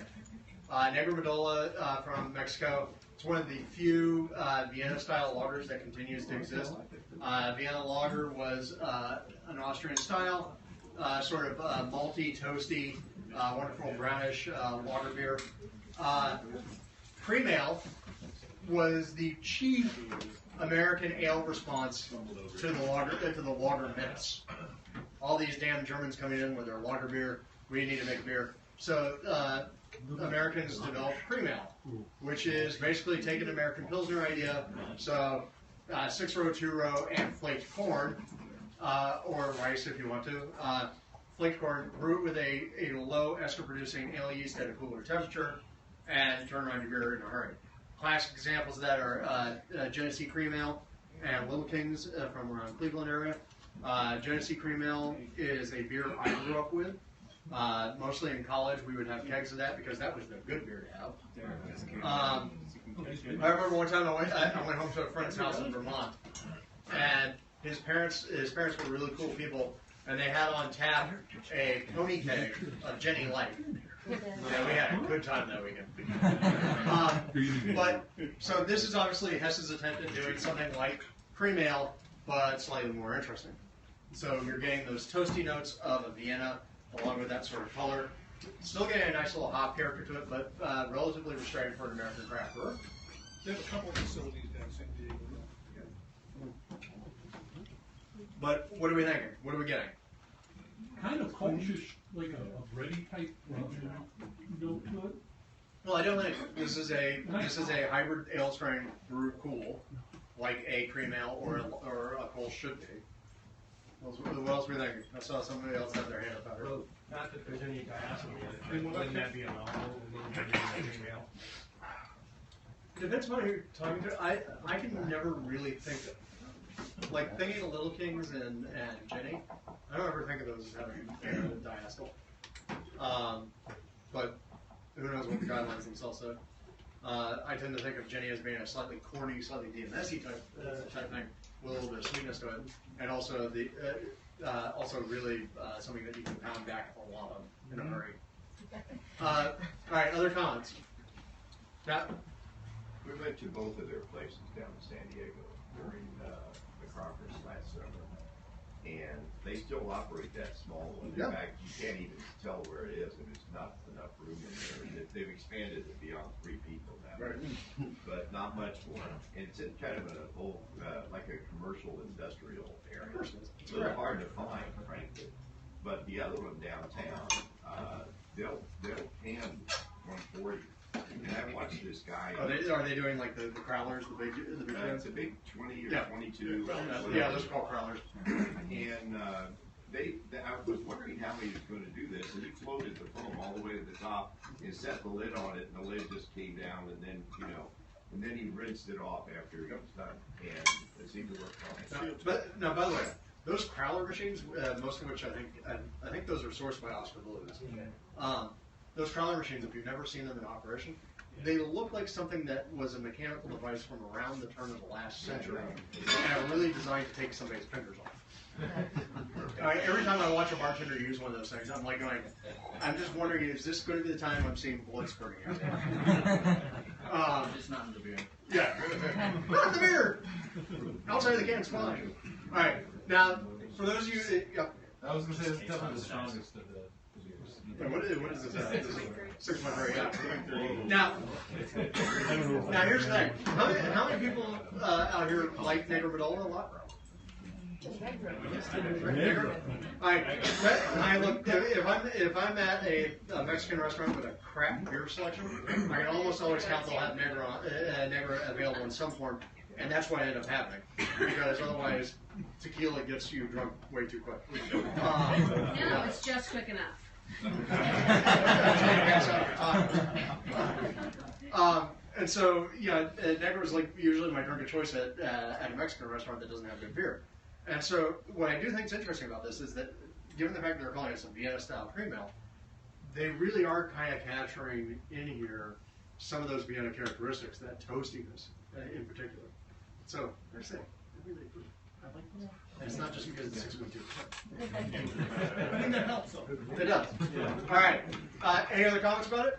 Negra Medalla from Mexico. It's one of the few Vienna style lagers that continues to exist. Vienna lager was an Austrian style, sort of malty, toasty, wonderful brownish lager beer. Cream ale was the chief American ale response to the lager myths. All these damn Germans coming in with their lager beer. We need to make beer. So Americans developed cream ale, which is basically taking an American Pilsner idea. So 6-row, 2-row, and flaked corn, or rice if you want to. Flaked corn, brew it with a low ester-producing ale yeast at a cooler temperature, and turn around your beer in a hurry. Classic examples of that are Genesee Cream Ale and Little Kings from around Cleveland area. Genesee Cream Ale is a beer I grew up with. Mostly in college, we would have kegs of that because that was the good beer to have. I remember one time I went home to a friend's house in Vermont, and his parents were really cool people, and they had on tap a pony keg of Jenny Light. Yeah, we had a good time that weekend. But so this is obviously Hess's attempt at doing something like cream ale, but slightly more interesting. So you're getting those toasty notes of a Vienna, along with that sort of color. Still getting a nice little hop character to it, but relatively restrained for an American craft brewer. They have a couple of facilities down in San Diego. But what are we thinking? What are we getting? Kind of cultish, like a bready type note to it. Well, I don't think this is a hybrid ale strain brewed cool, like a cream ale or a Kolsch should be. What else were we thinking? I saw somebody else have their hand up out here. Not that there's any diacetyl in it. Wouldn't that be a novel? It depends on who you're talking to. I can never really think of, like, thinking of Little Kings and Jenny. I don't ever think of those as having diacetyl. But who knows what the guidelines themselves say. I tend to think of Jenny as being a slightly corny, slightly DMS-y type thing, with a little bit of sweetness to it, and also also really something that you can pound back a lot of in a hurry. All right, other comments? Now, We went to both of their places down in San Diego during the conference last summer, and they still operate that small one. Yeah. In fact, you can't even tell where it is, and there's not enough room in there. They've expanded it beyond 3 people now, but not much more. And it's in kind of an old, like a commercial industrial area. It's a little hard to find, frankly. But the other one downtown, they'll hand 140. And I watched this guy. Are they doing like the crowlers, the big It's a big 20 or 22. Yeah, those are called crowlers. And I was wondering how he was going to do this, and he floated the foam all the way to the top and set the lid on it, and the lid just came down, and then and then he rinsed it off after he was done, and it seemed to work fine. Now, by the way, those crowler machines, most of which I think those are sourced by Oscar Blues. Those crowler machines, if you've never seen them in operation, they look like something that was a mechanical device from around the turn of the last century, and are really designed to take somebody's fingers off. Every time I watch a bartender use one of those things, I'm like going, I'm just wondering, is this going to be the time I'm seeing blood spurting out? Just not in the beer. Yeah, not in the beer. Outside of the can's fine. All right, now for those of you that, I was going to say it's definitely the strongest of the beers. what is this? 6.3. Yeah. Now here's the thing. How many people out here like Negro Medola a lot? Negro. All right. If I'm at a Mexican restaurant with a crap beer selection, I can almost always count they'll have Negro available in some form, and that's what I end up having, because otherwise tequila gets you drunk way too quick. No, it's just quick enough. And so, Negro is like usually my drink of choice at a Mexican restaurant that doesn't have good beer. And so, what I do think is interesting about this is that, given the fact that they're calling it some Vienna-style cream ale, they really are kind of capturing in here some of those Vienna characteristics, that toastiness in particular. So, there's that. I like that. It's not just because it's 6.2%. I think that helps, though. It does. Yeah. All right. Any other comments about it?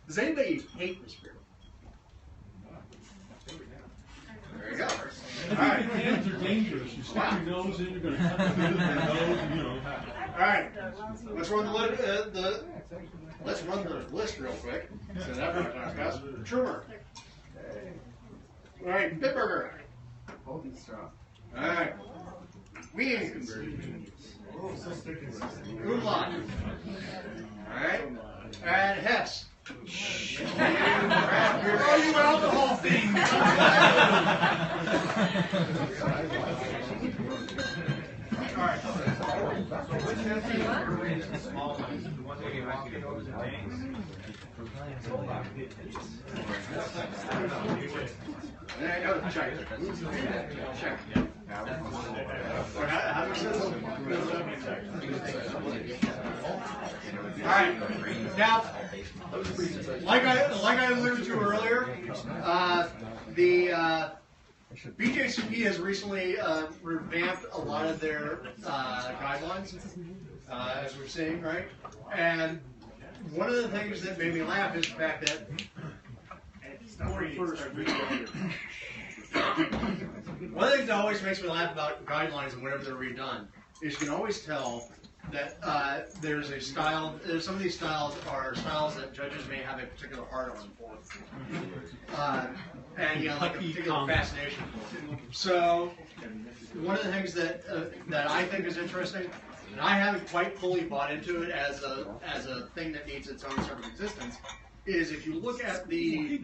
Does anybody hate this beer? There you go. All right. Hands are dangerous. You stick your nose in, you're going to cut the nose, All right. Let's run the list real quick. So that fast. Trumer. All right. Bitburger. Holding strong. All right. Wings. Umlaut. All right. And Hess. Oh, you alcohol fiend! All right. Small ones, the ones that you want to get over the tanks. Check. All right. Now, like I alluded to earlier, the BJCP has recently revamped a lot of their guidelines, as we're seeing, right? And one of the things that made me laugh is the fact that one of the things that always makes me laugh about guidelines and whenever they're redone is you can always tell that there's a style. Some of these styles are styles that judges may have a particular hard-on for, and like a particular fascination for. So one of the things that I think is interesting, and I haven't quite fully bought into it as a thing that needs its own sort of existence, is if you look at the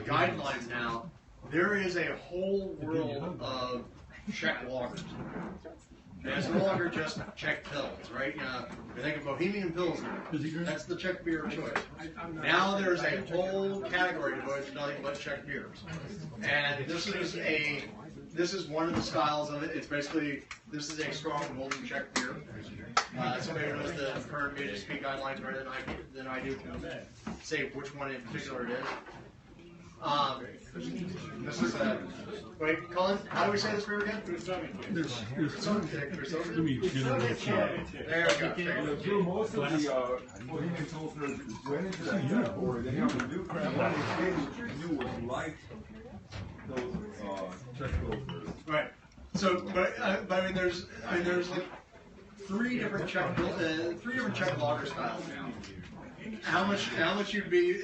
guidelines now, there is a whole world of Czech lagers. And it's no longer just Czech pills, right? You think of Bohemian Pilsner. That's the Czech beer of choice. Now there's a whole category devoted to nothing but Czech beers. And this is one of the styles of it. It's basically, this is a strong golden Czech beer. Somebody who knows the current BJCP guidelines better than I do can say which one in particular it is. This is Wait, Colin, how do we say this beer again? There's Let me generate There we go. Through most of the Bohemian Pilsners went into that category. They have a new crap. One of the new was like those Czech Pilsners. Right. So, but I mean, there's like three different Czech lager styles now. How much you'd be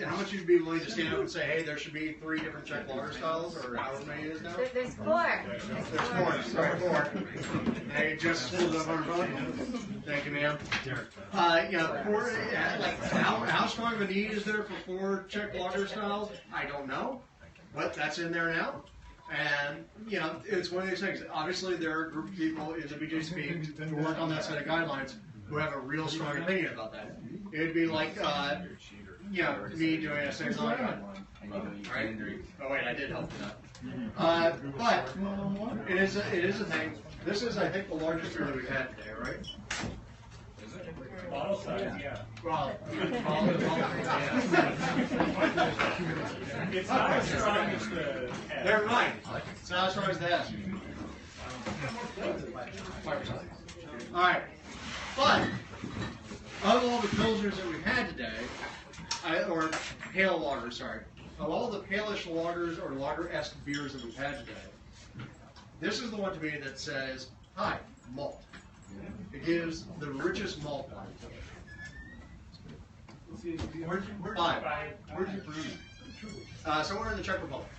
willing to stand up and say, hey, there should be three different Czech lager styles, or however many it is now? There's four. There's four. Sorry, four. Hey, just pulled up our phone. Thank you, ma'am. Four. Like, how strong of a need is there for four Czech lager styles? I don't know, but that's in there now. And, it's one of these things. Obviously, there are a group of people in the BJCP who work on that set of guidelines who have a real strong opinion about that. It'd be like, me doing a saison guideline. Right? Oh, wait, I did help with that. But it is a thing. This is, I think, the largest beer that we've had today, right? Bottle size, yeah. Well, It's not as strong as the head. never mind. It's not as strong as the head. All right. But of all the pilsners that we've had today, or pale lagers, sorry, of all the palish lagers or lager-esque beers that we've had today, this is the one to me that says, hi, malt. It gives the richest malt body to it. Where'd you brew it? Somewhere in the Czech Republic.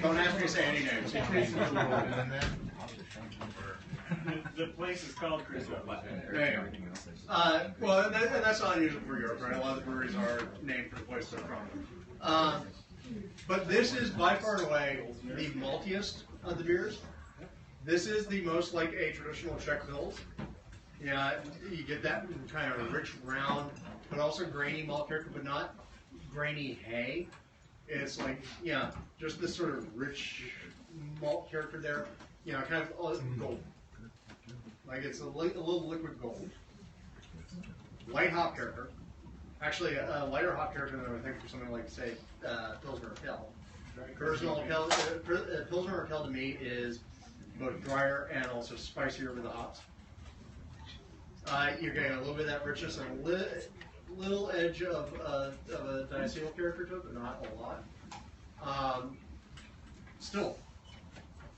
Don't ask me to say any names. The place is called Crusoe. Well, and that's not unusual for Europe, right? A lot of the breweries are named for the place they're from. But this is by far and away the maltiest of the beers. This is the most like a traditional Czech Pils. Yeah, you get that kind of rich, round, but also grainy malt character, but not grainy hay. It's like, just this sort of rich malt character there. Kind of gold. Like it's a little liquid gold. Light hop character. Actually, a lighter hop character than I would think for something like, say, Pilsner or Kel. Pilsner or Kel to me is both drier and also spicier with the hops. You're getting a little bit of that richness and a little edge of a diacetyl character to it, but not a lot. Still,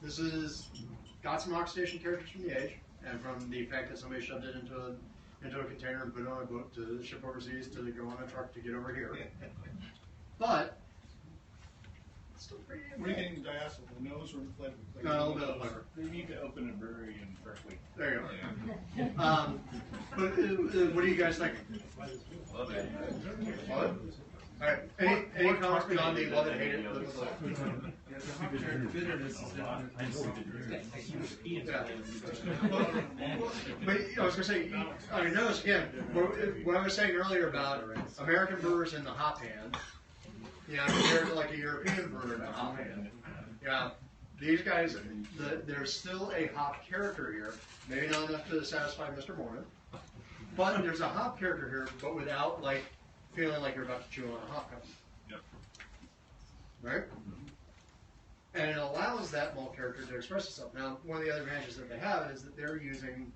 this is got some oxidation characters from the age and from the fact that somebody shoved it into a container and put it on a boat to ship overseas to go on a truck to get over here. But still pretty. Were you getting the diacetyl, the nose or the flavor? No, a little bit of flavor. We need to open a brewery in Berkeley. There you go. But what do you guys think? Love it. What? All right. Any comments beyond the love it, hate it? Yeah. But I was going to say, I mean, notice again, what I was saying earlier about American brewers in the hop hand, compared to like a European brewer in the hop hand. These guys, there's still a hop character here. Maybe not enough to satisfy Mr. Mormon, but there's a hop character here, but without like feeling like you're about to chew on a hop cup. Yep. Right? And it allows that malt character to express itself. Now, one of the other advantages that they have is that they're using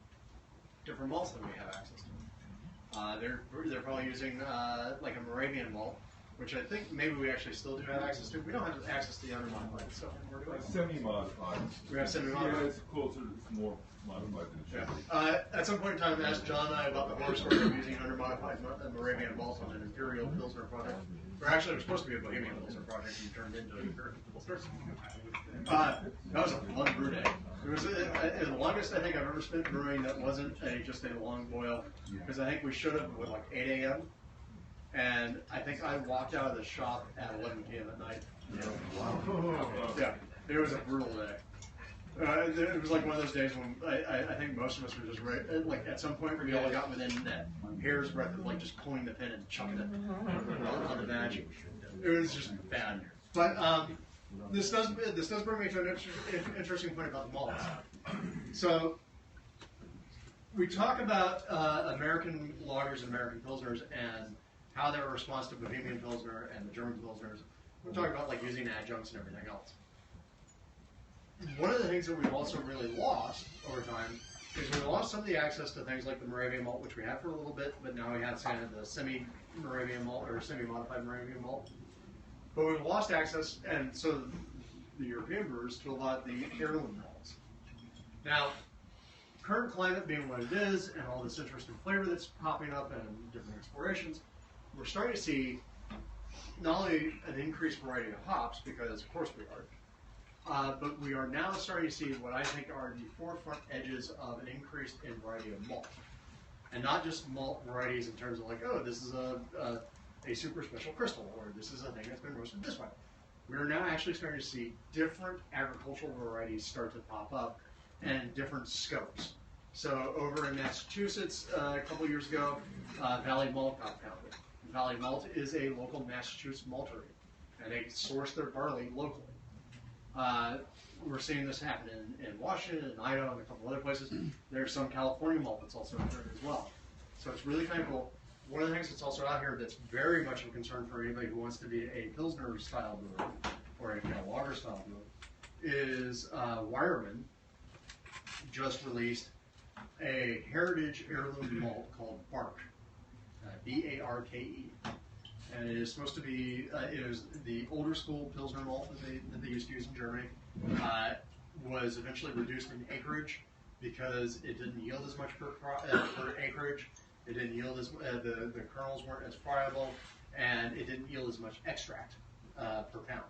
different malts than we have access to. They're probably using like a Moravian malt, which I think maybe we actually still do have access to. We don't have access to the unmodified stuff. Semi-modified. We have semi-modified. Yeah, it's closer, it's more modified than it should be. At some point in time, I asked John and I about the horror story of using an unmodified Moravian malt on an Imperial Pilsner project. Or actually, it was supposed to be a Bohemian Pilsner project and turned into an Imperial Pilsner. That was a fun brew day. It was the longest I think I've ever spent brewing that wasn't just a long boil, because I think we should have with like 8 a.m. And I think I walked out of the shop at 11 p.m. at night. Yeah, it was a brutal day. It was like one of those days when I think most of us were just right. Like at some point we all got within that hair's breadth of like just pulling the pin and chucking it on the badge. It was just bad. But this does bring me to an interesting point about the malts. So we talk about American lagers and American pilsners and how they're a response to Bohemian Pilsner and the German Pilsners. We're talking about like using adjuncts and everything else. one of the things that we've also really lost over time is we lost some of the access to things like the Moravian malt, which we had for a little bit, but now we have kind of the semi-Moravian malt or semi-modified Moravian malt. But we've lost access, and so the European brewers, to a lot of the heirloom malts. Now, current climate being what it is, and all this interesting flavor that's popping up and different explorations, we're starting to see not only an increased variety of hops, because of course we are, but we are now starting to see what I think are the forefront edges of an increase in variety of malt. And not just malt varieties in terms of like, oh, this is a super special crystal, or this is a thing that's been roasted this way. We're now actually starting to see different agricultural varieties start to pop up and different scopes. So over in Massachusetts a couple years ago, Valley Malt got founded. Valley Malt is a local Massachusetts maltery, and they source their barley locally. We're seeing this happen in Washington and Idaho and a couple other places. There's some California malt that's also out there as well. So it's really kind of cool. One of the things that's also out here that's very much of a concern for anybody who wants to be a Pilsner style brewer or a lager style brewer is Wireman just released a heritage heirloom malt called Bark, B-A-R-K-E. And it is supposed to be, it was the older school Pilsner malt that they used to use in Germany, was eventually reduced in acreage because it didn't yield as much per acreage. It didn't yield as, the kernels weren't as friable, and it didn't yield as much extract per pound.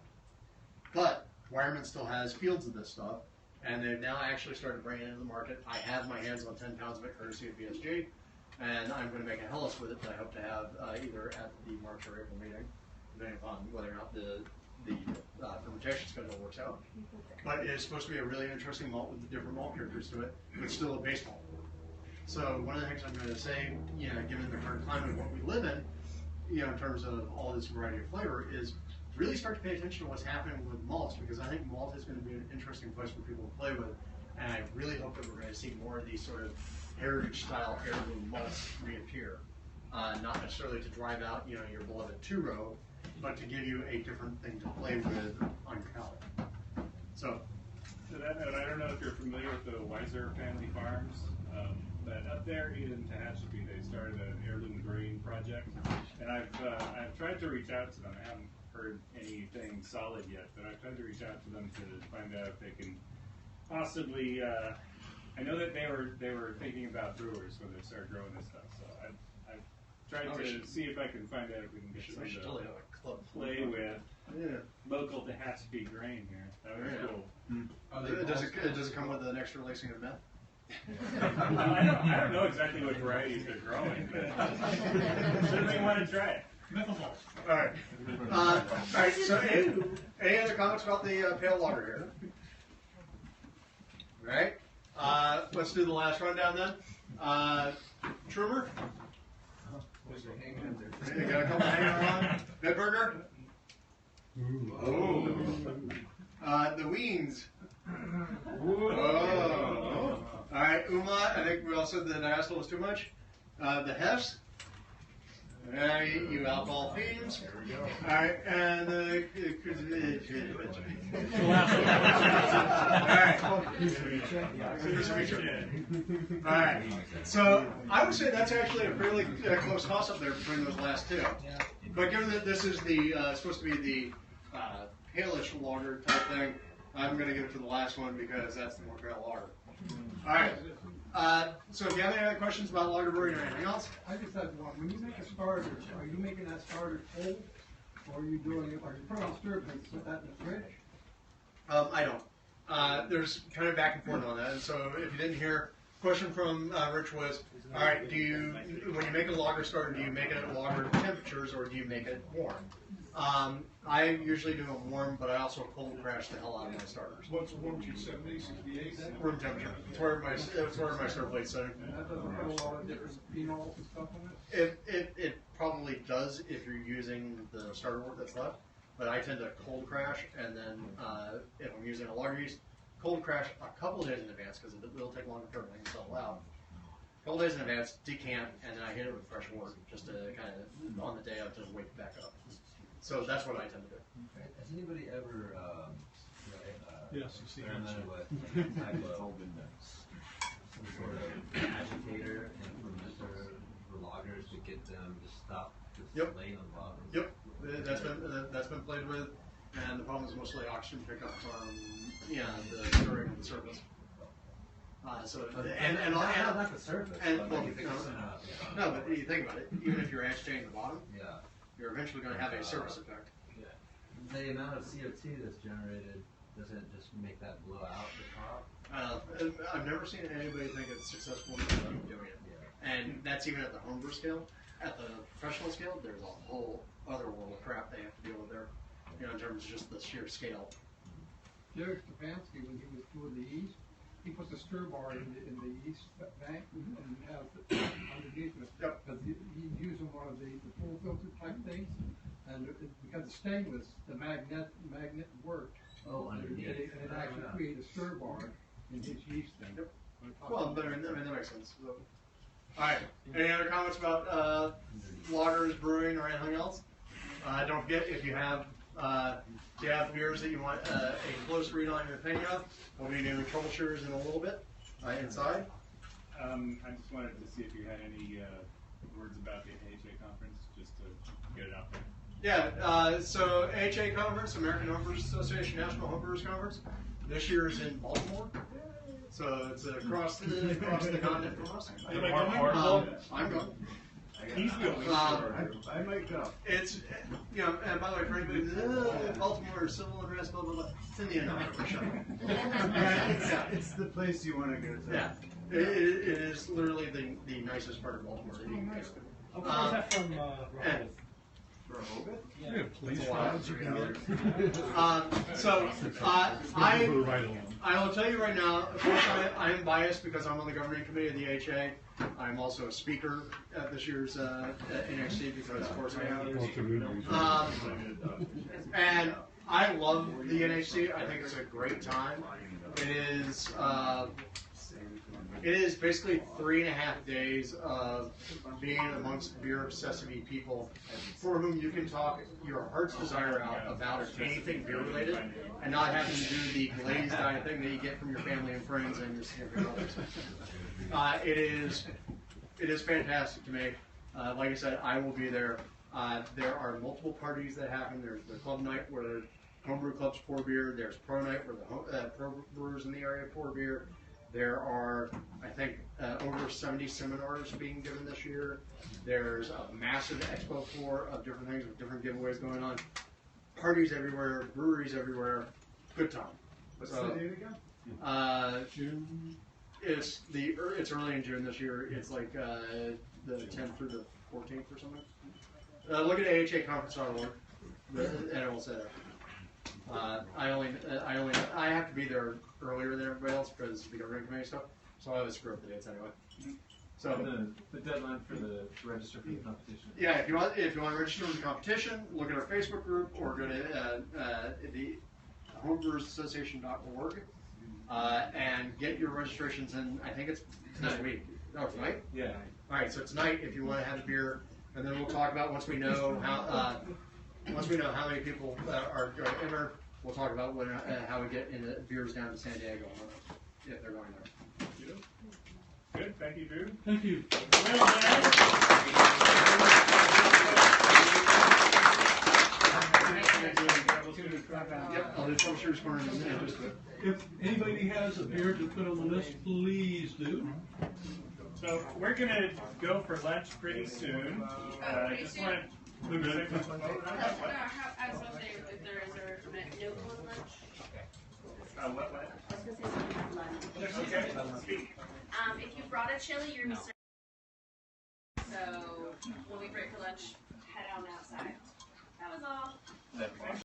But Wireman still has fields of this stuff, and they've now actually started bringing it into the market. I have my hands on 10 pounds of it, courtesy of BSG, and I'm going to make a Hellas with it that I hope to have either at the March or April meeting, depending upon whether or not the fermentation schedule works out. But it is supposed to be a really interesting malt with different malt characters to it, but still a base malt. So one of the things I'm going to say, given the current climate of what we live in, in terms of all this variety of flavor, is really start to pay attention to what's happening with malts, because I think malt is going to be an interesting place for people to play with, and I really hope that we're going to see more of these sort of heritage-style heirloom malts reappear. Not necessarily to drive out, your beloved two-row, but to give you a different thing to play with on your palate. So, to that note, I don't know if you're familiar with the Weiser family farms. But up there in Tehachapi, they started an heirloom grain project, and I've tried to reach out to them. I haven't heard anything solid yet, but I've tried to reach out to them to find out if they can possibly. I know that they were thinking about brewers when they started growing this stuff, so I've tried to see if I can find out if we can get some to play with local Tehachapi grain here. That would be cool. Does it come with an extra lacing of meth? I don't know exactly what varieties they're growing, but certainly want to try it. All right. All right. So, any other comments about the pale lager here? All right. Let's do the last rundown then. Trumer. You got a couple hanging on. Bedburger. Oh. The Weens. Oh. All right, Uma, I think we all said the diacetyl was too much. The Hefs. You alcohol fiends. There we go. All right, and the all right. So I would say that's actually a fairly close toss-up there between those last two. But given that this is the supposed to be the palish lager type thing, I'm going to give it to the last one because that's the more pale lager. All right. So if you have any other questions about lager brewing or anything else? I just have one. When you make a starter, are you making that starter cold? Or are you doing it, are you putting on stir and put that in the fridge? I don't. There's kind of back and forth on that. And so if you didn't hear, question from Rich was, all right, when you make a lager starter, do you make it at lager temperatures or do you make it warm? I usually do it warm, but I also cold crash the hell out of my starters. What's warm to 70, 68? Room temperature. It's where my stir plate's setting. And that doesn't have a lot of different phenols and stuff in it? It probably does if you're using the starter wort that's left, but I tend to cold crash, and then if I'm using a lager yeast, cold crash a couple of days in advance because it will take longer for everything to settle out. A couple days in advance, decant, and then I hit it with fresh wort just to kind of on the day of to wake it back up. So that's what I tend to do. Has anybody ever Yes, you see. experiment with some type of some sort of agitator and fermenter for loggers to get them to stop just laying on the bottom. Yep, that's been played with, and the problem is mostly oxygen pickup from the stirring of the surface. Not the surface. And but well, you pick something up, yeah. no, but you think about it. Even if you're agitating the bottom, Yeah. you're eventually going to have a surface effect. Yeah. The amount of CO2 that's generated doesn't just make that blow out the top. I've never seen anybody think it's successful in doing it. Yeah. And that's even at the homebrew scale. At the professional scale, there's a whole other world of crap they have to deal with there, in terms of just the sheer scale. Jerry Stefanski, when he was doing the yeast, he put the stir bar in the yeast bank and has it underneath it. Yep. Because he's using one of the full filter type things, and because it's stainless, the magnet worked. Oh, underneath. And it actually created a stir bar in his yeast thing. Yep. Well, but that makes sense. So. All right. Any other comments about lagers, brewing, or anything else? Don't forget, if you have beers that you want a close read on your opinion of, we'll be doing troubleshooters in a little bit inside. I just wanted to see if you had any words about the AHA conference, just to get it out there. Yeah, so AHA conference, American Homebrewers Association National Homebrewers Conference, this year is in Baltimore. So it's across the continent from us. I'm going. He's going. I might go. It's, and by the way, for anybody, Baltimore civil unrest, blah, blah, blah, it's in the end. It's the place you want to go to. Yeah, it is literally the nicest part of Baltimore that you can go to. How that from Yeah, police routes you can get. I will tell you right now, of course I am biased because I'm on the governing committee of the AHA. I'm also a speaker at this year's NXT because of course I am. And I love the NHC. I think it's a great time. It is basically 3.5 days of being amongst beer-obsessive people for whom you can talk your heart's desire out about anything beer-related and not having to do the glazed eye thing that you get from your family and friends and your significant others. It is fantastic to me. Like I said, I will be there. There are multiple parties that happen. There's the club night where the homebrew clubs pour beer. There's pro night where the pro brewers in the area pour beer. There are, I think, over 70 seminars being given this year. There's a massive expo floor of different things with different giveaways going on. Parties everywhere, breweries everywhere. Good time. What's the date again? June. It's early in June this year. It's like the 10th through the 14th or something. Look at AHAconference.org, and it will say that. I have to be there earlier than everybody else because the governing committee stuff, so I always screw up the dates anyway. So the deadline for to register for the competition. Yeah, if you want to register for the competition, look at our Facebook group or go to the homebrewersassociation.org and get your registrations in. I think it's this week. Oh, tonight? Yeah. All right, so tonight, if you want to have a beer, and then we'll talk about once we know how many people are going to enter. We'll talk about how we get into beers down to San Diego if they're going there. Good, thank you, Drew. Thank you. Yep, I'll do troubleshooters corner in just a bit. If anybody has a beer to put on the list, please do. So we're gonna go for lunch pretty soon. Just want to. I was going to say if there is a no cold lunch. What? I was going to say something about lunch. Okay, speak. If you brought a chili, you're missing.